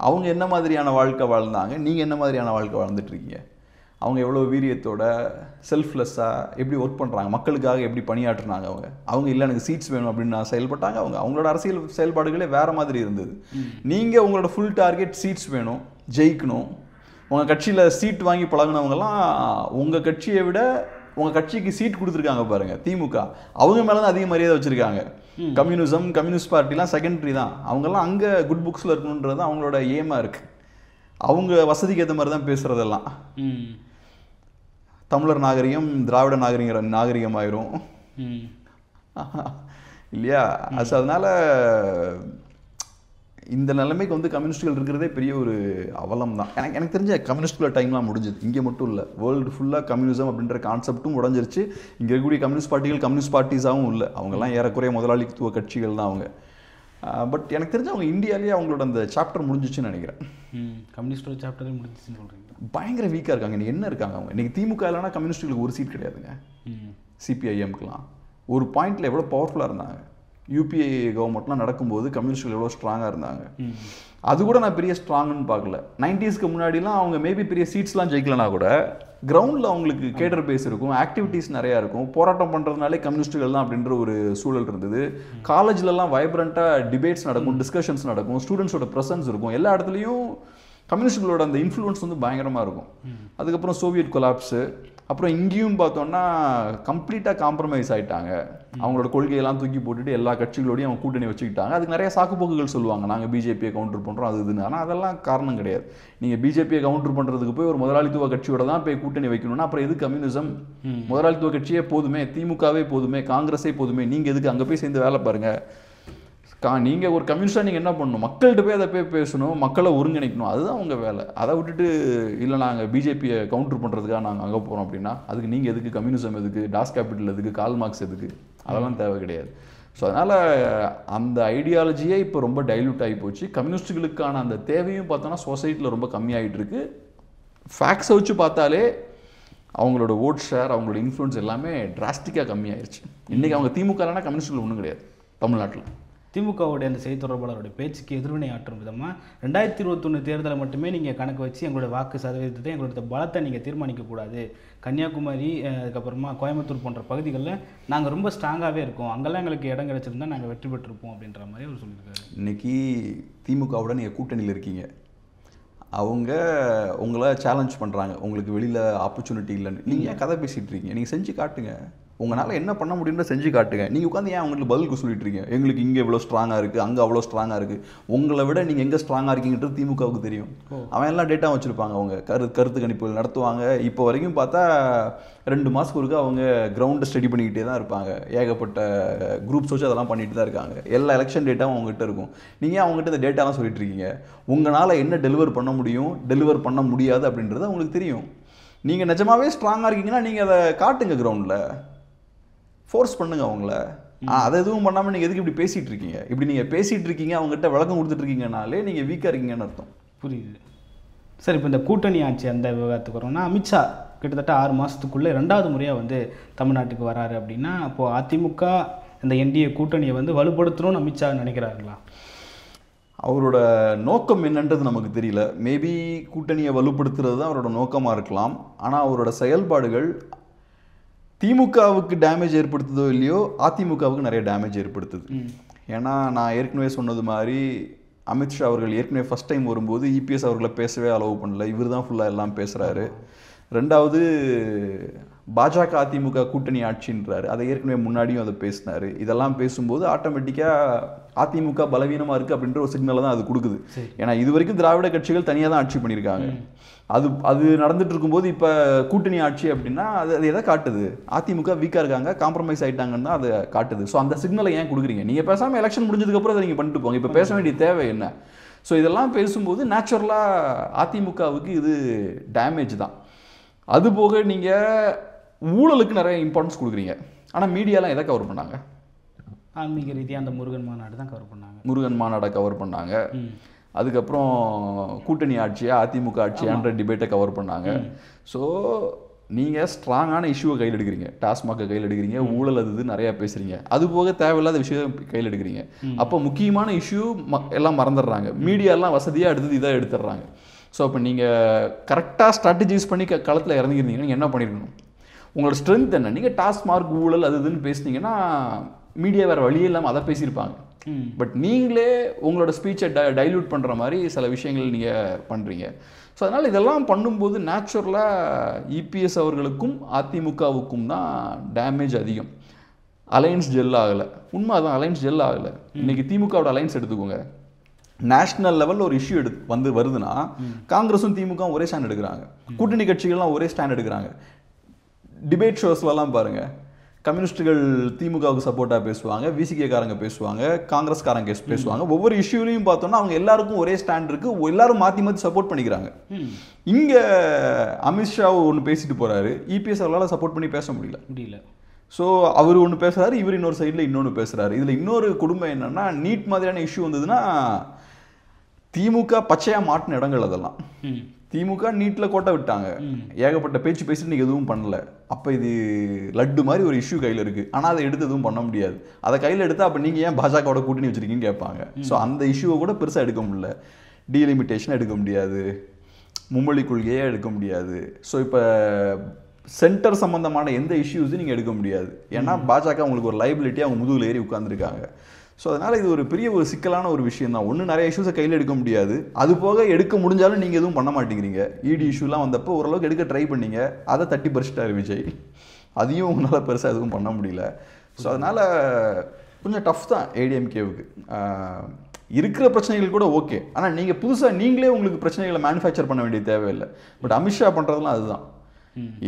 அவங்க என்ன மாதிரியான வாழ்க்கை வாழ்ந்தாங்க, நீங்கள் என்ன மாதிரியான வாழ்க்கை வாழ்ந்துட்டுருக்கீங்க? அவங்க எவ்வளோ வீரியத்தோட செல்ஃப்லெஸ்ஸாக எப்படி ஒர்க் பண்ணுறாங்க, மக்களுக்காக எப்படி பணியாற்றுனாங்க. அவங்க இல்லை எனக்கு சீட்ஸ் வேணும் அப்படின்னு நான் செயல்பட்டாங்க. அவங்களோட அரசியல் செயல்பாடுகளே வேறு மாதிரி இருந்தது. நீங்கள் உங்களோட ஃபுல் டார்கெட் சீட்ஸ் வேணும், ஜெயிக்கணும். உங்கள் கட்சியில் சீட் வாங்கி பழகினவங்கலாம் உங்கள் கட்சியை விட உங்கள் கட்சிக்கு சீட் கொடுத்துருக்காங்க பாருங்கள் திமுக, அவங்க மேலே தான் அதிக மரியாதை வச்சுருக்காங்க. கம்யூனிஸ்ட் பார்ட்டிலாம் செகண்டரி தான். அவங்கெல்லாம் அங்கே குட் புக்ஸில் இருக்கணுன்றது அவங்களோட ஏமாக இருக்குது. அவங்க வசதிக்கு ஏற்ற மாதிரி தான் பேசுகிறதெல்லாம். தமிழர் நாகரிகம் திராவிட நாகரிகமாயிரும் இல்லையா? அதனால் இந்த நிலைமைக்கு வந்து கம்யூனிஸ்டுகள் இருக்கிறதே பெரிய ஒரு அவலம் தான். எனக்கு தெரிஞ்ச கம்யூனிஸ்டுக்குள்ள டைம்லாம் முடிஞ்சது. இங்கே மட்டும் இல்லை, வேர்ல்டு ஃபுல்லாக கம்யூனிசம் அப்படின்ற கான்செப்டும் உடஞ்சிருச்சு. இங்கே இருக்கக்கூடிய கம்யூனிஸ்ட் பார்ட்டிகள் கம்யூனிஸ்ட் பார்ட்டிஸாகவும் இல்லை, அவங்கெல்லாம் ஏறக்குறைய முதலாளித்துவ கட்சிகள் தான் அவங்க. பட் எனக்கு தெரிஞ்ச அவங்க இந்தியாவிலேயே அவங்களோட அந்த சாப்டர் முடிஞ்சிச்சுன்னு நினைக்கிறேன். கம்யூனிஸ்டோட சாப்டரே முடிஞ்சிச்சுன்னு சொல்கிறீங்க. பயங்கர வீக்காக இருக்காங்க. இன்றைக்கி என்ன இருக்காங்க அவங்க? இன்றைக்கி திமுக இல்லைனா கம்யூனிஸ்டுகளுக்கு ஒரு சீட் கிடையாதுங்க. சிபிஐஎம்க்குலாம் ஒரு பாயிண்டில் எவ்வளோ பவர்ஃபுல்லாக இருந்தாங்க. யூபிஏ கவர்மெண்ட்லாம் நடக்கும்போது கம்யூனிஸ்டுகள் எவ்வளோ ஸ்ட்ராங்காக இருந்தாங்க. அது கூட நான் பெரிய ஸ்ட்ராங்குன்னு பார்க்கல. 90ஸ்க்கு முன்னாடிலாம் அவங்க மேபி பெரிய சீட்ஸ்லாம் ஜெயிக்கலனா கூட கிரவுண்டில் அவங்களுக்கு கேடர் பேஸ் இருக்கும், ஆக்டிவிட்டீஸ் நிறையா இருக்கும். போராட்டம் பண்ணுறதுனாலே கம்யூனிஸ்டுகள் தான் அப்படின்ற ஒரு சூழல் இருந்தது. காலேஜ்லலாம் வைப்ரண்ட்டாக டிபேட்ஸ் நடக்கும், டிஸ்கஷன்ஸ் நடக்கும், ஸ்டூடெண்ட்ஸோட ப்ரெசன்ஸ் இருக்கும். எல்லா இடத்துலையும் கம்யூனிஸ்டுகளோட அந்த இன்ஃப்ளூயன்ஸ் வந்து பயங்கரமாக இருக்கும். அதுக்கப்புறம் சோவியட் கொலாப்ஸு, அப்புறம் இங்கேயும் பார்த்தோன்னா கம்ப்ளீட்டாக காம்ப்ரமைஸ் ஆகிட்டாங்க. அவங்களோட கொள்கையெல்லாம் தூக்கி போட்டுட்டு எல்லா கட்சிகளோடையும் அவங்க கூட்டணி வச்சுக்கிட்டாங்க. அதுக்கு நிறைய சாக்குப்போக்குகள் சொல்லுவாங்க, நாங்கள் பிஜேபியை கவுண்டர் பண்ணுறோம் அது இதுன்னு. ஆனால் அதெல்லாம் காரணம் கிடையாது. நீங்கள் பிஜேபியை கவுண்டர் பண்ணுறதுக்கு போய் ஒரு முதலாளித்துவ கட்சியோட தான் போய் கூட்டணி வைக்கணும்னா அப்புறம் எது கம்யூனிசம்? முதலாளித்துவ கட்சியே போதுமே, திமுகவே போதுமே, காங்கிரஸே போதுமே, நீங்கள் எதுக்கு அங்கே போய் சேர்ந்து வேலை பாருங்கள்? நீங்கள் ஒரு கம்யூனிஸ்டாக நீங்கள் என்ன பண்ணணும்? மக்கள்கிட்ட போய் அதை போய் பேசணும், மக்களை ஒருங்கிணைக்கணும், அதுதான் உங்கள் வேலை. அதை விட்டுட்டு இல்லை நாங்கள் பிஜேபியை கவுண்டர் பண்ணுறதுக்காக நாங்கள் அங்கே போகிறோம் அப்படின்னா அதுக்கு நீங்கள் எதுக்கு? கம்யூனிசம் எதுக்கு? டாஸ் கேபிட்டல் எதுக்கு? கால் மார்க்ஸ் எதுக்கு? அதெல்லாம் தேவை கிடையாது. ஸோ அதனால் அந்த ஐடியாலஜியே இப்போ ரொம்ப டைல்யூட் ஆகி போச்சு. கம்யூனிஸ்டுகளுக்கான அந்த தேவையும் பார்த்தோன்னா சொசைட்டியில் ரொம்ப கம்மியாகிட்டு இருக்கு. ஃபேக்ட்ஸை வச்சு பார்த்தாலே அவங்களோட ஓட் ஷேர், அவங்களோட இன்ஃப்ளூயன்ஸ் எல்லாமே டிராஸ்டிக்காக கம்மியாயிருச்சு. இன்றைக்கி அவங்க திமுக இல்லைனா கம்யூனிஸ்டுகள் ஒன்றும் கிடையாது தமிழ்நாட்டில். திமுகவுடைய அந்த செய்தி தொடர்பாளருடைய பேச்சுக்கு எதிர்வினை ஆற்றும் விதமாக 2021 தேர்தலை மட்டுமே நீங்கள் கணக்கு வச்சு எங்களுடைய வாக்கு சதவீதத்தை, எங்களுடைய பலத்தை நீங்கள் தீர்மானிக்கக்கூடாது. கன்னியாகுமரி, அதுக்கப்புறமா கோயம்புத்தூர் போன்ற பகுதிகளில் நாங்கள் ரொம்ப ஸ்ட்ராங்காகவே இருக்கோம், அங்கெல்லாம் எங்களுக்கு இடம் கிடச்சிருந்தா நாங்கள் வெற்றி பெற்றிருப்போம் அப்படின்ற மாதிரி அவர் சொல்லியிருக்காரு. இன்றைக்கி திமுகவோட நீங்கள் கூட்டணியில் இருக்கீங்க, அவங்க உங்களை சேலஞ்ச் பண்ணுறாங்க, உங்களுக்கு வெளியில் ஆப்பர்ச்சுனிட்டி இல்லைன்னு. நீங்கள் ஏன் கதை பேசிகிட்டு இருக்கீங்க? நீங்கள் செஞ்சு காட்டுங்க, உங்களால் என்ன பண்ண முடியும்னு செஞ்சு காட்டுங்க. நீங்கள் உட்காந்து ஏன் அவங்களுக்கு பதிலுக்கு சொல்லிட்டு இருக்கீங்க? எங்களுக்கு இங்கே இவ்வளோ ஸ்ட்ராங்காக இருக்குது, அங்கே அவ்வளோ ஸ்ட்ராங்காக இருக்குது. உங்களை விட நீங்கள் எங்கே ஸ்ட்ராங்காக இருக்கீங்கன்றது திமுகவுக்கு தெரியும். அவன் எல்லாம் டேட்டா வச்சுருப்பாங்க, அவங்க கருத்து கணிப்புகள் நடத்துவாங்க. இப்போ வரைக்கும் பார்த்தா 2 மாதத்துக்கு ஒருக்கா அவங்க கிரவுண்டை ஸ்டடி பண்ணிக்கிட்டே தான் இருப்பாங்க. ஏகப்பட்ட குரூப்ஸ் வச்சு அதெல்லாம் பண்ணிட்டு தான் இருக்காங்க. எல்லா எலெக்ஷன் டேட்டாவும் அவங்ககிட்ட இருக்கும். நீங்கள் அவங்ககிட்ட இந்த டேட்டாலாம் சொல்லிட்டு இருக்கீங்க. உங்களால் என்ன டெலிவர் பண்ண முடியும், டெலிவர் பண்ண முடியாது அப்படின்றது அவங்களுக்கு தெரியும். நீங்கள் நிஜமாகவே ஸ்ட்ராங்காக இருக்கீங்கன்னா நீங்கள் அதை காட்டுங்க, கிரவுண்டில் ஃபோர்ஸ் பண்ணுங்க அவங்கள. அதை எதுவும் பண்ணாமல் நீங்கள் எதுக்கு இப்படி பேசிகிட்டு இருக்கீங்க? இப்படி நீங்கள் பேசிகிட்டு இருக்கீங்க, அவங்ககிட்ட விளக்கம் கொடுத்துட்ருக்கீங்கனாலே நீங்கள் வீக்காக இருக்கீங்கன்னு அர்த்தம். புரியுது சார். இப்போ இந்த கூட்டணி ஆட்சி அந்த விவகாரத்துக்கு வரோம்னா, அமித்ஷா கிட்டத்தட்ட 6 மாதத்துக்குள்ளே 2வது முறையாக வந்து தமிழ்நாட்டுக்கு வராரு அப்படின்னா, அப்போது அதிமுக இந்த என்டிஏ கூட்டணியை வந்து வலுப்படுத்தணும்னு அமித்ஷா நினைக்கிறாருங்களா? அவரோட நோக்கம் என்னன்றது நமக்கு தெரியல. மேபி கூட்டணியை வலுப்படுத்துறது தான் அவரோட நோக்கமாக இருக்கலாம். ஆனால் அவரோட செயல்பாடுகள் திமுகவுக்கு டேமேஜ் ஏற்படுத்துதோ இல்லையோ அதிமுகவுக்கு நிறைய டேமேஜ் ஏற்படுத்துது. ஏன்னா நான் ஏற்கனவே சொன்னது மாதிரி அமித்ஷா அவர்கள் ஏற்கனவே ஃபஸ்ட் டைம் வரும்போது இபிஎஸ் அவர்களை பேசவே அலோவ் பண்ணல. இவர் தான் ஃபுல்லாக எல்லாம் பேசுகிறாரு. ரெண்டாவது பாஜக அதிமுக கூட்டணி ஆட்சின்றாரு. அதை ஏற்கனவே முன்னாடியும் அதை பேசினார். இதெல்லாம் பேசும்போது ஆட்டோமேட்டிக்காக அதிமுக பலவீனமாக இருக்குது அப்படின்ற ஒரு சிக்னலை தான் அது கொடுக்குது. ஏன்னா இது வரைக்கும் திராவிட கட்சிகள் தனியாக தான் ஆட்சி பண்ணியிருக்காங்க. அது நடந்துட்டு இருக்கும்போது இப்போ கூட்டணி ஆட்சி அப்படின்னா அது எதை காட்டுது? அதிமுக வீக்காக இருக்காங்க, காம்ப்ரமைஸ் ஆகிட்டாங்கன்னு தான் அதை காட்டுது. ஸோ அந்த சிக்னலை ஏன் கொடுக்குறீங்க? நீங்கள் பேசாமல் எலெக்ஷன் முடிஞ்சதுக்கப்புறம் அதை நீங்கள் பண்ணிட்டு போங்க. இப்போ பேச வேண்டிய தேவை என்ன? ஸோ இதெல்லாம் பேசும்போது நேச்சுரலாக அதிமுகவுக்கு இது டேமேஜ் தான். அதுபோக நீங்கள் ஊழலுக்கு நிறைய இம்பார்ட்டன்ஸ் கொடுக்குறீங்க. ஆனால் மீடியாலாம் எதை கவர் பண்ணாங்க? ஆன்மீக ரீதியாக அந்த முருகன் மாநாடு தான் கவர் பண்ணாங்க. முருகன் மாநாடை கவர் பண்ணாங்க. அதுக்கப்புறம் கூட்டணி ஆட்சியா அதிமுக ஆட்சியான்ற டிபேட்டை கவர் பண்ணாங்க. ஸோ நீங்கள் ஸ்ட்ராங்கான இஷ்யூவை கையில் எடுக்கிறீங்க, டாஸ்மாகை கையில் எடுக்கிறீங்க, ஊழல் அது நிறையா பேசுகிறீங்க. அது போக தேவையில்லாத விஷயம் கையில் எடுக்கிறீங்க. அப்போ முக்கியமான இஷ்யூ எல்லாம் மறந்துடுறாங்க. மீடியாலாம் வசதியாக எடுத்தது இதாக எடுத்துடுறாங்க. ஸோ அப்போ நீங்கள் கரெக்டாக ஸ்ட்ராட்டஜைஸ் பண்ணி களத்தில் இறங்கிருந்தீங்கன்னா நீங்கள் என்ன பண்ணியிருக்கணும்? உங்களோட ஸ்ட்ரென்த் என்ன? நீங்கள் டாஸ்மார்க் ஊழல் அது இதுன்னு பேசுனீங்கன்னா மீடியா வேறு வழியே இல்லாமல் அதை பேசியிருப்பாங்க. பட் நீங்களே உங்களோட ஸ்பீச்சை டைல்யூட் பண்ணுற மாதிரி சில விஷயங்கள் நீங்கள் பண்ணுறீங்க. ஸோ அதனால் இதெல்லாம் பண்ணும்போது நேச்சுரலாக இபிஎஸ் அவர்களுக்கும் அதிமுகவுக்கும் தான் டேமேஜ் அதிகம். அலையன்ஸ் ஜெல் ஆகலை. உண்மை அதான், அலையன்ஸ் ஜெல் ஆகலை. இன்றைக்கி திமுகவோட அலையன்ஸ் எடுத்துக்கோங்க. நேஷ்னல் லெவலில் ஒரு இஷ்யூ வருதுன்னா காங்கிரஸும் திமுகவும் ஒரே ஸ்டாண்ட் எடுக்கிறாங்க. கூட்டணி கட்சிகள்லாம் ஒரே ஸ்டாண்ட் எடுக்கிறாங்க. டிபேட் ஷோஸ்லாம் பாருங்கள், கம்யூனிஸ்டுகள் திமுகவுக்கு சப்போர்ட்டாக பேசுவாங்க, விசிகேக்காரங்க பேசுவாங்க, காங்கிரஸ்காரங்க பேசுவாங்க. ஒவ்வொரு இஷ்யூலையும் பார்த்தோன்னா அவங்க எல்லாருக்கும் ஒரே ஸ்டாண்ட் இருக்குது. எல்லாரும் மாற்றி மாற்றி சப்போர்ட் பண்ணிக்கிறாங்க. இங்கே அமித்ஷா ஒன்று பேசிட்டு போகிறாரு, இபிஎஸ் அவரால் சப்போர்ட் பண்ணி பேச முடியல. ஸோ அவர் ஒன்று பேசுகிறாரு, இவர் இன்னொரு சைடில் இன்னொன்று பேசுகிறாரு. இதில் இன்னொரு குடும்பம் என்னென்னா, நீட் மாதிரியான இஷ்யூ வந்ததுன்னா திமுக பச்சையாக மாட்டின இடங்கள் அதெல்லாம். திமுக நீட்டில் கோட்டை விட்டாங்க, ஏகப்பட்ட பேச்சு பேசிட்டு நீங்கள் எதுவும் பண்ணல. அப்போ இது லட்டு மாதிரி ஒரு இஷ்யூ கையில் இருக்குது. ஆனால் அதை எடுத்து எதுவும் பண்ண முடியாது. அதை கையில் எடுத்தால் அப்போ நீங்கள் ஏன் பாஜகவோட கூட்டணி வச்சுருக்கீங்கன்னு கேட்பாங்க. ஸோ அந்த இஷ்யூவை கூட பெருசாக எடுக்க முடியல. டீலிமிட்டேஷன் எடுக்க முடியாது, மும்மொழி கொள்கையே எடுக்க முடியாது. ஸோ இப்போ சென்டர் சம்மந்தமான எந்த இஷ்யூஸும் நீங்கள் எடுக்க முடியாது. ஏன்னா பாஜக உங்களுக்கு ஒரு லைபிலிட்டி அவங்க முதுகில் ஏறி உட்காந்துருக்காங்க. ஸோ அதனால் இது ஒரு பெரிய ஒரு சிக்கலான ஒரு விஷயம் தான். ஒன்று, நிறைய இஷ்யூஸை கையில் எடுக்க முடியாது. அது போக எடுக்க முடிஞ்சாலும் நீங்கள் எதுவும் பண்ண மாட்டேங்கிறீங்க. இடி இஷ்யூலாம் வந்தப்போ ஓரளவுக்கு எடுக்க ட்ரை பண்ணீங்க, அதை தட்டி பறிச்சிட்டாரு விஜய். அதையும் உங்களால் பெருசாக எதுவும் பண்ண முடியல. ஸோ அதனால் கொஞ்சம் டஃப் தான் ஏடிஎம்கேவுக்கு. இருக்கிற பிரச்சனைகள் கூட ஓகே, ஆனால் நீங்கள் புதுசாக நீங்களே உங்களுக்கு பிரச்சனைகளை மேனுஃபேக்சர் பண்ண வேண்டிய தேவையில்லை. பட் அமித்ஷா பண்ணுறதுலாம் அதுதான்.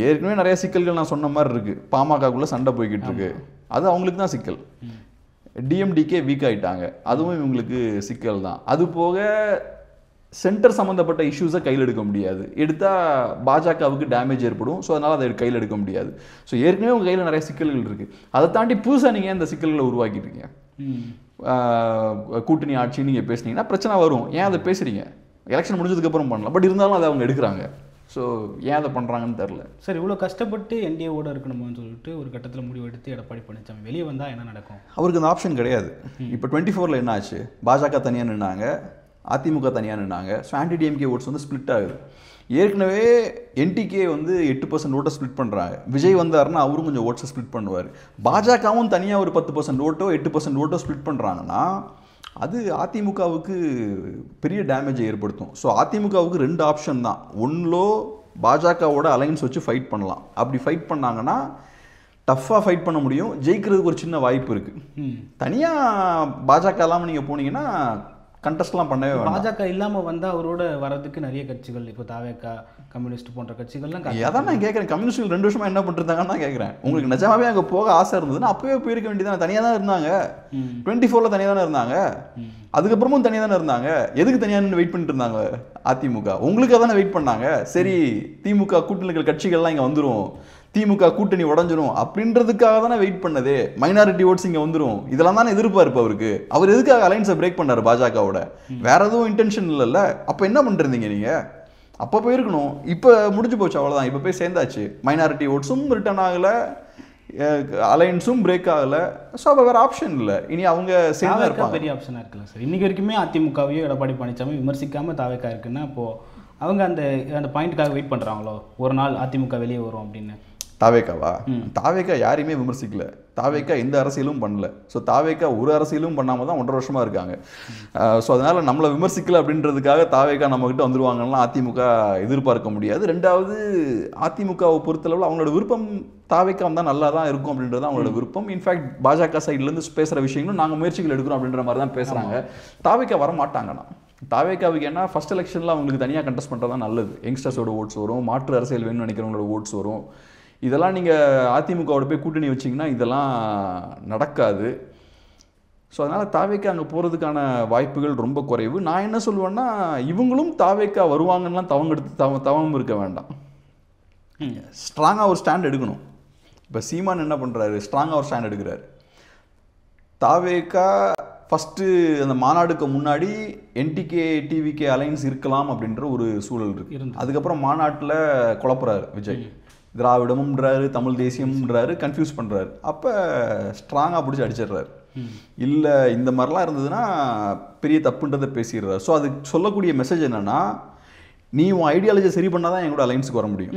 ஏற்கனவே நிறைய சிக்கல்கள் நான் சொன்ன மாதிரி இருக்குது. பாமகக்குள்ளே சண்டை போய்கிட்டு இருக்கு, அது அவங்களுக்கு தான் சிக்கல். டிஎம்டிகே வீக் ஆகிட்டாங்க, அதுவும் இவங்களுக்கு சிக்கல் தான். அது போக சென்டர் சம்மந்தப்பட்ட இஷ்யூஸை கையில் எடுக்க முடியாது. எடுத்தால் பாஜகவுக்கு டேமேஜ் ஏற்படும். ஸோ அதனால் அதை கையில் எடுக்க முடியாது. ஸோ ஏற்கனவே உங்கள் கையில் நிறைய சிக்கல்கள் இருக்குது. அதை தாண்டி புதுசாக நீங்கள் இந்த சிக்கல்களை உருவாக்கிட்டீங்க. கூட்டணி ஆட்சி நீங்கள் பேசுனீங்கன்னா பிரச்சனை வரும். ஏன் அதை பேசுகிறீங்க? எலெக்ஷன் முடிஞ்சதுக்கப்புறம் பண்ணலாம். பட் இருந்தாலும் அதை அவங்க எடுக்கிறாங்க. ஸோ ஏன் அதை பண்ணுறாங்கன்னு தெரில. சார், இவ்வளோ கஷ்டப்பட்டு என்டிஏவோட இருக்கணுமான்னு சொல்லிட்டு ஒரு கட்டத்தில் முடிவு எடுத்து எடப்பாடி பழனிசாமி வெளியே வந்தால் என்ன நடக்கும்? அவருக்கு அந்த ஆப்ஷன் கிடையாது. இப்போ 24 என்ன ஆச்சு? பாஜக தனியாக நின்னாங்க, அதிமுக தனியாக நின்னாங்க. ஸோ ஆன்டி டிஎம்கே ஓட்ஸ் வந்து ஸ்ப்ளிட் ஆகுது. ஏற்கனவே என்டிகே வந்து 8% ஓட்டை ஸ்ப்ளிட் பண்ணுறாங்க. விஜய் வந்தாருன்னா அவரும் கொஞ்சம் ஓட்ஸை ஸ்ப்ளிட் பண்ணுவார். பாஜகவும் தனியாக ஒரு 10% ஓட்டோ 8% ஓட்டோ ஸ்ப்ளிட் பண்ணுறாங்கன்னா அது அதிமுகவுக்கு பெரிய டேமேஜை ஏற்படுத்தும். ஸோ அதிமுகவுக்கு 2 ஆப்ஷன் தான். ஒன்லோ பாஜகவோட அலைன்ஸ் வச்சு ஃபைட் பண்ணலாம். அப்படி ஃபைட் பண்ணாங்கன்னா டஃப்பாக ஃபைட் பண்ண முடியும், ஜெயிக்கிறதுக்கு ஒரு சின்ன வாய்ப்பு இருக்குது. தனியாக பாஜக இல்லாமல் நீங்கள் போனீங்கன்னா கண்டெஸ்ட்லாம் பண்ணவே வேண்டாம். பாஜக இல்லாமல் வந்தால் அவரோட வரதுக்கு நிறைய கட்சிகள், இப்போ தாவேகா, கம்யூனிஸ்ட் போன்ற கட்சிகள்லாம். அதான் நான் கேட்குறேன், கம்யூனிஸ்ட்கள் 2 வருஷமாக என்ன பண்ணிருந்தாங்கன்னு தான் கேட்குறேன். உங்களுக்கு நிஜமாவே அங்கே போக ஆசை இருந்ததுன்னா அப்போவே போயிருக்க வேண்டியதானே. தனியாக தான் இருந்தாங்க. 24 தனியாக தானே இருந்தாங்க, அதுக்கப்புறமும் தனியாக தானே இருந்தாங்க. எதுக்கு தனியாக நின்று வெயிட் பண்ணிட்டு இருந்தாங்க அதிமுக? உங்களுக்கு தானே வெயிட் பண்ணாங்க. சரி, திமுக கூட்டணி கட்சிகள்லாம் இங்கே வந்துடும், திமுக கூட்டணி உடஞ்சிரும் அப்படின்றதுக்காக தானே வெயிட் பண்ணதே. மைனாரிட்டி ஓட்ஸ் இங்கே வந்துடும், இதெல்லாம் தானே எதிர்பார்ப்பு அவருக்கு. அவர் எதுக்காக அலைன்ஸை பிரேக் பண்ணார் பாஜகவோட? வேற எதுவும் இன்டென்ஷன் இல்லைல்ல. அப்போ என்ன பண்ணிருந்தீங்க நீங்கள்? அப்போ போயிருக்கணும். இப்போ முடிஞ்சு போச்சு, அவ்வளோதான். இப்போ போய் சேர்ந்தாச்சு. மைனாரிட்டி ஓட்ஸும் ரிட்டர்ன் ஆகலை, அலைன்ஸும் பிரேக் ஆகலை. ஸோ அப்போ வேறு ஆப்ஷன் இல்லை, இனி அவங்க சேர்ந்து இருப்பாங்க. பெரிய ஆப்ஷனாக இருக்குல்ல சார். இன்றைக்கி வரைக்குமே அதிமுகவையோ எடப்பாடி பழனிசாமி விமர்சிக்காமல் தாவேக்கா இருக்குன்னா அப்போது அவங்க அந்த பாயிண்ட்டுக்காக வெயிட் பண்ணுறாங்களோ ஒரு நாள் அதிமுக வெளியே வரும் அப்படின்னு. தாவேக்காவா? தாவேக்கா யாரையுமே விமர்சிக்கல, தாவேக்கா எந்த அரசியலும் பண்ணல. ஸோ தாவேக்கா ஒரு அரசியலும் பண்ணாமல் தான் 1.5 வருஷமாக இருக்காங்க. ஸோ அதனால் நம்மளை விமர்சிக்கல அப்படின்றதுக்காக தாவேக்கா நம்மக்கிட்ட வந்துருவாங்கன்னா அதிமுக எதிர்பார்க்க முடியாது. ரெண்டாவது, அதிமுகவை பொறுத்தளவில் அவங்களோட விருப்பம் தாவேக்கா வந்தால் நல்லா தான் இருக்கும் அப்படின்றது அவங்களோட விருப்பம். இன்ஃபேக்ட் பாஜக சைட்லேருந்து பேசுகிற விஷயங்களும் நாங்கள் முயற்சிகள் எடுக்கிறோம் அப்படின்ற மாதிரி தான் பேசுகிறாங்க. தாவேக்கா வர மாட்டாங்கண்ணா. தாவேக்காவுக்கு ஏன்னா ஃபர்ஸ்ட் எலெக்ஷனில் அவங்களுக்கு தனியாக கண்டெஸ்ட் பண்ணுறது தான் நல்லது. யங்ஸ்டர்ஸோட ஓட்ஸ் வரும், மாற்று அரசியல் வேணும்னு நினைக்கிறவங்களோட ஓட்ஸ் வரும். இதெல்லாம் நீங்கள் அதிமுகவோட போய் கூட்டணி வச்சிங்கன்னா இதெல்லாம் நடக்காது. ஸோ அதனால் தாவேக்கா அங்கே போகிறதுக்கான வாய்ப்புகள் ரொம்ப குறைவு. நான் என்ன சொல்லுவேன்னா, இவங்களும் தாவேக்கா வருவாங்கலாம் தவம் இருக்க வேண்டாம், ஸ்ட்ராங்காக ஒரு ஸ்டாண்ட் எடுக்கணும். இப்போ சீமான் என்ன பண்ணுறாரு, ஸ்ட்ராங்காக ஒரு ஸ்டாண்ட் எடுக்கிறாரு. தாவேக்கா ஃபஸ்ட்டு அந்த மாநாடுக்கு முன்னாடி என்டிகே டிவிகே அலைன்ஸ் இருக்கலாம் அப்படின்ற ஒரு சூழல் இருக்குது. அதுக்கப்புறம் மாநாட்டில் குழப்புறாரு விஜய், திராவிடமும்ன்றாரு, தமிழ் தேசியம்ன்றாரு, கன்ஃபியூஸ் பண்ணுறாரு. அப்போ ஸ்ட்ராங்காக பிடிச்சி அடிச்சிடுறாரு. இல்லை இந்த மாதிரிலாம் இருந்ததுன்னா பெரிய தப்புன்றதை பேசிடுறாரு. ஸோ அதுக்கு சொல்லக்கூடிய மெசேஜ் என்னென்னா, நீ உன் ஐடியாலஜி சரி பண்ணால் தான் என் கூட அலைன்ஸுக்கு வர முடியும்.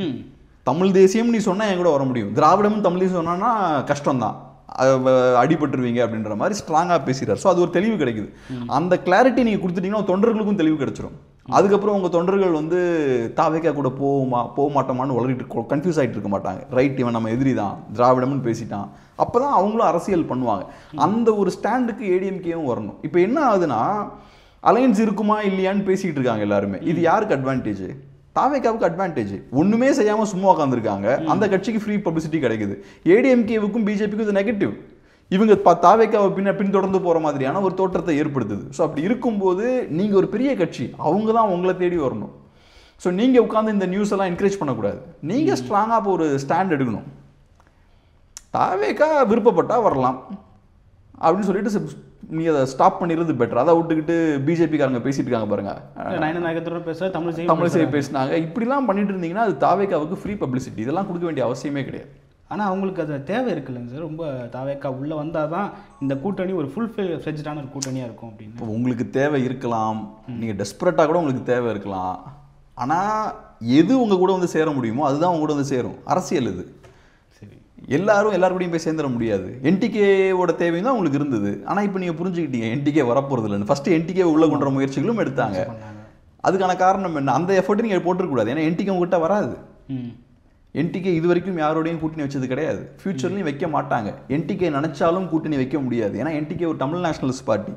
தமிழ் தேசியம் நீ சொன்னால் என் கூட வர முடியும், திராவிடமும் தமிழ் தேசியம் சொன்னான்னா கஷ்டம்தான், அடிபட்டுருவீங்க அப்படின்ற மாதிரி ஸ்ட்ராங்காக பேசுகிறார். ஸோ அது ஒரு தெளிவு கிடைக்குது. அந்த கிளாரிட்டி நீங்கள் கொடுத்துட்டீங்கன்னா தொண்டர்களுக்கும் தெளிவு கிடைச்சிரும். அதுக்கப்புறம் உங்கள் தொண்டர்கள் வந்து தாவேக்கா கூட போக மாட்டோமான்னு உளறிட்டு கன்ஃபியூஸ் ஆகிட்டு இருக்க மாட்டாங்க. ரைட், இவன் நம்ம எதிரி தான், திராவிடம்னு பேசிட்டான், அப்போ தான் அவங்களும் அரசியல் பண்ணுவாங்க. அந்த ஒரு ஸ்டாண்டுக்கு ஏடிஎம்கேவும் வரணும். இப்போ என்ன ஆகுதுன்னா, அலையன்ஸ் இருக்குமா இல்லையான்னு பேசிகிட்டு இருக்காங்க எல்லாருமே. இது யாருக்கு அட்வான்டேஜ்? தாவேக்காவுக்கு அட்வான்டேஜ். ஒன்றுமே செய்யாமல் சும்மா உட்காந்துருக்காங்க, அந்த கட்சிக்கு ஃப்ரீ பப்ளிசிட்டி கிடைக்குது. ஏடிஎம்கேவுக்கும் பிஜேபிக்கும் இது நெகட்டிவ். இவங்க தாவேக்காவை பின்தொடர்ந்து போகிற மாதிரியான ஒரு தோற்றத்தை ஏற்படுத்துது. ஸோ அப்படி இருக்கும்போது நீங்கள் ஒரு பெரிய கட்சி, அவங்க தான் உங்களை தேடி வரணும். ஸோ நீங்கள் உட்காந்து இந்த நியூஸ் எல்லாம் என்கரேஜ் பண்ணக்கூடாது, நீங்கள் ஸ்ட்ராங்காக ஒரு ஸ்டாண்ட் எடுக்கணும். தாவேக்கா விருப்பப்பட்டால் வரலாம் அப்படின்னு சொல்லிட்டு நீ அதை ஸ்டாப் பண்ணிடுறது பெட்டர். அதை விட்டுக்கிட்டு பிஜேபிக்காரங்க பேசிட்டு இருக்காங்க பாருங்க, தமிழ் செய்ய பேசினாங்க, இப்படிலாம் பண்ணிட்டு இருந்தீங்கன்னா அது தாவேக்காவுக்கு ஃப்ரீ பப்ளிசிட்டி. இதெல்லாம் கொடுக்க வேண்டிய அவசியமே கிடையாது. ஆனால் அவங்களுக்கு அது தேவை இருக்குல்லங்க சார். ரொம்ப தாவேக்கா உள்ளே வந்தால் தான் இந்த கூட்டணி ஒரு ஃபுல் ஃப்ளெட்ஜ்டான ஒரு கூட்டணியாக இருக்கும் அப்படின்னு. இப்போ உங்களுக்கு தேவை இருக்கலாம், நீங்கள் டெஸ்பரேட்டாக கூட உங்களுக்கு தேவை இருக்கலாம். ஆனால் எது உங்கள் கூட வந்து சேர முடியுமோ அதுதான் உங்க கூட வந்து சேரும். அரசியல் இது. சரி, எல்லாருக்கூடையும் போய் சேர்ந்துட முடியாது. என்டிகேவோட தேவையும் தான் உங்களுக்கு இருந்தது. ஆனால் இப்போ நீங்கள் புரிஞ்சுக்கிட்டீங்க என்டிகே வரப்போகிறது இல்லைன்னு. ஃபஸ்ட்டு என்டிகே உள்ள கொண்டு வர முயற்சிகளும் எடுத்தாங்க. அதுக்கான காரணம் என்ன? அந்த எஃபர்ட் நீங்கள் போட்டுருக்கூடாது. ஏன்னா என்டிகே உங்ககிட்ட வராது. என்டிகே இது வரைக்கும் யாரோடையும் கூட்டணி வச்சது கிடையாது, ஃபியூச்சர்லையும் வைக்க மாட்டாங்க. என்டிகே நினச்சாலும் கூட்டணி வைக்க முடியாது. ஏன்னா என்டிகே ஒரு தமிழ் நேஷனலிஸ்ட் பார்ட்டி.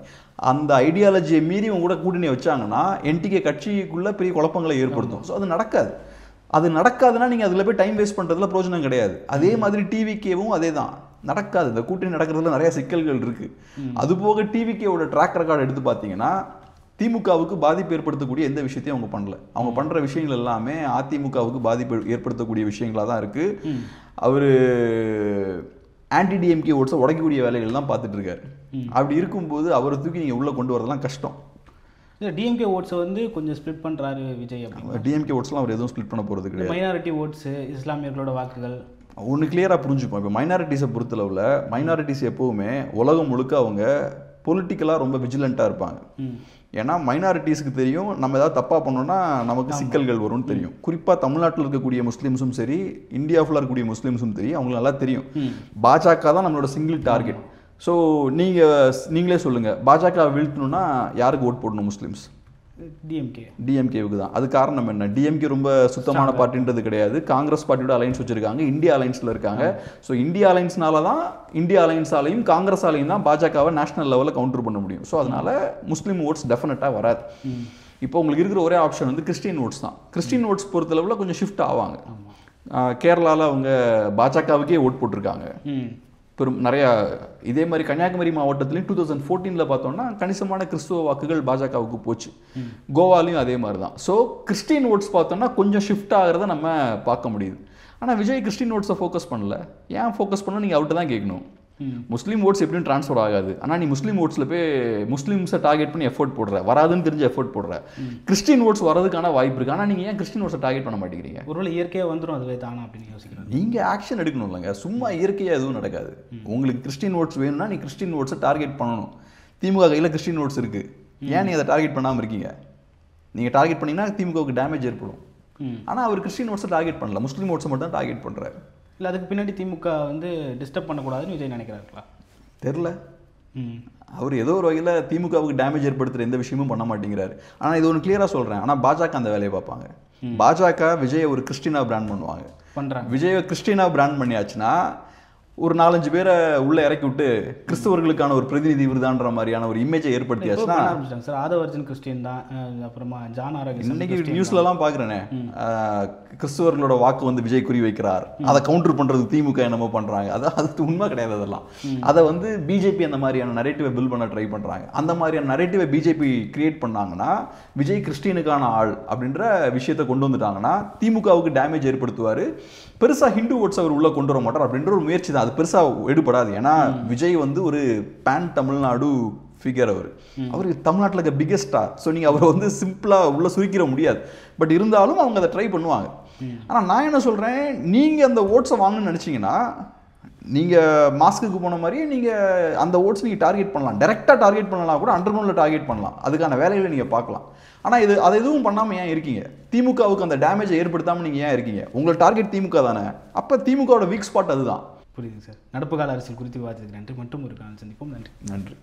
அந்த ஐடியாலஜியை மீறி உங்க கூட கூட்டணி வச்சாங்கன்னா என்டிகே கட்சிக்குள்ளே பெரிய குழப்பங்களை ஏற்படுத்தும். ஸோ அது நடக்காது. அது நடக்காதுன்னா நீங்கள் அதில் போய் டைம் வேஸ்ட் பண்ணுறதுல பிரயோஜனம் கிடையாது. அதே மாதிரி டிவிகேவும் அதே தான் நடக்காது. இந்த கூட்டணி நடக்கிறதுல நிறைய சிக்கல்கள் இருக்குது. அதுபோக டிவிகேவோட ட்ராக் ரெக்கார்டு எடுத்து பார்த்தீங்கன்னா திமுகவுக்கு பாதிப்பு ஏற்படுத்தக்கூடிய எந்த விஷயத்தையும் அவங்க பண்ணல. அவங்க பண்ணுற விஷயங்கள் எல்லாமே அதிமுகவுக்கு பாதிப்பு ஏற்படுத்தக்கூடிய விஷயங்களாக தான் இருக்குது. அவர் ஆன்டி டிஎம்கே ஓட்ஸை உடைக்கக்கூடிய வேலைகள் தான் பார்த்துட்டு இருக்காரு. அப்படி இருக்கும்போது அவரை தூக்கி நீங்கள் உள்ளே கொண்டு வரதெல்லாம் கஷ்டம். டிஎம்கே ஓட்ஸை வந்து கொஞ்சம் ஸ்ப்ளிட் பண்ணுறாரு விஜய். அப்படி டிஎம்கே ஓட்ஸ்லாம் அவர் எதுவும் ஸ்ப்ளிட் பண்ண போகிறது கிடையாது. மைனாரிட்டி ஓட்ஸு, இஸ்லாமியர்களோட வாக்குகள் ஒன்று கிளியராக புரிஞ்சுப்போம். இப்போ மைனாரிட்டிஸை பொறுத்தளவில் மைனாரிட்டிஸ் எப்போவுமே உலகம் முழுக்க அவங்க பொலிட்டிக்கலாக ரொம்ப விஜிலண்ட்டாக இருப்பாங்க. ஏன்னா மைனாரிட்டிஸுக்கு தெரியும் நம்ம ஏதாவது தப்பாக பண்ணோன்னா நமக்கு சிக்கல்கள் வரும்னு தெரியும். குறிப்பாக தமிழ்நாட்டில் இருக்கக்கூடிய முஸ்லீம்ஸும் சரி, இந்தியா ஃபுல்லாக இருக்கக்கூடிய முஸ்லீம்ஸும் தெரியும், அவங்களுக்கு நல்லா தெரியும். பாஜக தான் நம்மளோட சிங்கிள் டார்கெட். ஸோ நீங்களே சொல்லுங்கள், பாஜக வீழ்த்தணும்னா யாருக்கு ஓட் போடணும்? முஸ்லீம்ஸ் டிஎம்கேவுக்கு தான். அது காரணம் என்ன? டிஎம்கே ரொம்ப சுத்தமான பார்ட்டின்றது கிடையாது. காங்கிரஸ் பார்ட்டியோட அலைன்ஸ் வச்சிருக்காங்க, இந்தியா அலைன்ஸில் இருக்காங்க. ஸோ இந்தியா அலைன்ஸ்னால தான், இந்தியா அலைன்ஸாலையும் காங்கிரஸாலையும் தான் பாஜகவை நேஷனல் லெவலில் கவுண்டர் பண்ண முடியும். ஸோ அதனால முஸ்லீம் ஓட்ஸ் டெஃபினட்டாக வராது. இப்போ உங்களுக்கு இருக்கிற ஒரே ஆப்ஷன் வந்து கிறிஸ்டின் ஓட்ஸ் தான். கிறிஸ்டின் ஓட்ஸ் பொறுத்தளவில் கொஞ்சம் ஷிஃப்ட் ஆவாங்க. கேரளாவில் அவங்க பாஜகவுக்கே ஓட் போட்டிருக்காங்க நிறையா. இதே மாதிரி கன்னியாகுமரி மாவட்டத்துலையும் 2014 பார்த்தோம்னா கணிசமான கிறிஸ்துவ வாக்குகள் பாஜகவுக்கு போச்சு. கோவாலையும் அதே மாதிரி தான். ஸோ கிறிஸ்டின் ஓட்ஸ் பார்த்தோம்னா கொஞ்சம் ஷிஃப்ட் ஆகிறத நம்ம பார்க்க முடியுது. ஆனால் விஜய் கிறிஸ்டின் ஓட்ஸை ஃபோக்கஸ் பண்ணல. ஏன் ஃபோக்கஸ் பண்ணணும்? நீங்கள் அவர்கிட்ட தான் கேட்கணும். முஸ்லீம் ஓட்ஸ் எப்படியும் ட்ரான்ஸ்ஃபர் ஆகாது. ஆனால் நீ முஸ்லீம் ஓட்ஸில் போய் முஸ்லீம்ஸை டார்கெட் பண்ணி எஃபோர்ட் போடுற, வராதுன்னு தெரிஞ்சு எஃபோர்ட் போடுற. கிறிஸ்டின் ஓட்ஸ் வரதுக்கான வாய்ப்பு இருக்குது. ஆனால் நீங்கள் ஏன் கிறிஸ்டின் ஓட்ஸை டார்கெட் பண்ண மாட்டேங்கிறீங்க? ஒருவேளை இயற்கையாக வந்துடும் அதுவே தானா அப்படின்னு யோசிக்கிறேன். நீங்கள் ஆக்ஷன் எடுக்கணும் இல்லைங்க, சும்மா இயற்கையாக எதுவும் நடக்காது. உங்களுக்கு கிறிஸ்டின் ஓட்ஸ் வேணும்னா நீ கிறிஸ்டின் ஓட்ஸை டார்கெட் பண்ணணும். திமுக கையில் கிறிஸ்டின் ஓட்ஸ் இருக்குது, ஏன் நீ அதை டார்கெட் பண்ணாமல் இருக்கீங்க? நீங்கள் டார்கெட் பண்ணிங்கன்னா திமுகவுக்கு டேமேஜ் ஏற்படும். ஆனால் அவர் கிறிஸ்டின் ஓட்ஸை டார்கெட் பண்ணல, முஸ்லீம் ஓட்ஸை மட்டும் தான் டார்கெட் பண்ணுறாரு. இல்லை அதுக்கு பின்னாடி திமுக வந்து டிஸ்டர்ப் பண்ணக்கூடாதுன்னு விஜய் நினைக்கிறாருங்களா? தெரில. அவர் ஏதோ ஒரு வகையில் திமுகவுக்கு டேமேஜ் ஏற்படுத்துகிற எந்த விஷயமும் பண்ண மாட்டேங்கிறாரு. ஆனால் இது ஒன்று கிளியராக சொல்கிறேன், ஆனால் பாஜக அந்த வேலையை பார்ப்பாங்க. பாஜக விஜயை ஒரு கிறிஸ்டினா பிராண்ட் பண்ணுவாங்க. விஜயை கிறிஸ்டினா பிராண்ட் பண்ணியாச்சுன்னா ஒரு 4-5 பேரை உள்ள இறக்கி விட்டு கிறிஸ்தவர்களுக்கான ஒரு பிரதிநிதி விருதான்ற மாதிரியான ஒரு இமேஜை ஏற்படுத்தியாச்சுன்னா சார் ஆதவர்ஜன் கிறிஸ்டின் தான். அப்புறமா ஜான் ஆரோக்கியம் இன்னைக்கு நியூஸ்லலாம் பார்க்குறேனே, கிறிஸ்தவர்களோட வாக்கு வந்து விஜய் குறி வைக்கிறார், அதை கவுண்டர் பண்ணுறது திமுக என்னமோ பண்ணுறாங்க. அது உண்மை கிடையாது. அதெல்லாம் அதை வந்து பிஜேபி அந்த மாதிரியான நரேட்டிவை பில்ட் பண்ண ட்ரை பண்ணுறாங்க. அந்த மாதிரியான நரேட்டிவை பிஜேபி கிரியேட் பண்ணாங்கன்னா விஜய் கிறிஸ்டினுக்கான ஆள் அப்படின்ற விஷயத்தை கொண்டு வந்துட்டாங்கன்னா திமுகவுக்கு டேமேஜ் ஏற்படுத்துவார். பெருசாக ஹிந்து ஓட்ஸ் அவர் உள்ளே கொண்டு வர மாட்டார் அப்படின்ற ஒரு முயற்சி தான். அது பெருசாக எடுபடாது. ஏன்னா விஜய் வந்து ஒரு பேன் தமிழ்நாடு ஃபிகர். அவர் தமிழ்நாட்டில் இருக்க பிக்கெஸ்ட் ஸ்டார். ஸோ நீங்கள் அவரை வந்து சிம்பிளாக உள்ளே சுருக்கிட முடியாது. பட் இருந்தாலும் அவங்க அதை ட்ரை பண்ணுவாங்க. ஆனால் நான் என்ன சொல்கிறேன், நீங்கள் அந்த ஓட்ஸை வாங்கணும்னு நினச்சிங்கன்னா நீங்கள் மாஸ்க்குக்கு போன மாதிரி நீங்கள் அந்த ஓட்ஸ் நீங்கள் டார்கெட் பண்ணலாம். டேரெக்டாக டார்கெட் பண்ணலாம், கூட அண்டர்கிரவுண்டில் டார்கெட் பண்ணலாம். அதுக்கான வேலைகளை நீங்கள் பார்க்கலாம். ஆனால் அதை எதுவும் பண்ணாமல் ஏன் இருக்கீங்க? திமுகவுக்கு அந்த டேமேஜை ஏற்படுத்தாமல் நீங்கள் ஏன் இருக்கீங்க? உங்களோட டார்கெட் திமுக தானே. அப்போ திமுகவோட வீக் ஸ்பாட் அதுதான். புரியுது சார். நடப்பு கால அரசியல் குறித்து விவாதிக்கிறேன். நன்றி. மட்டும் ஒரு காலம் சந்திப்போம். நன்றி. நன்றி.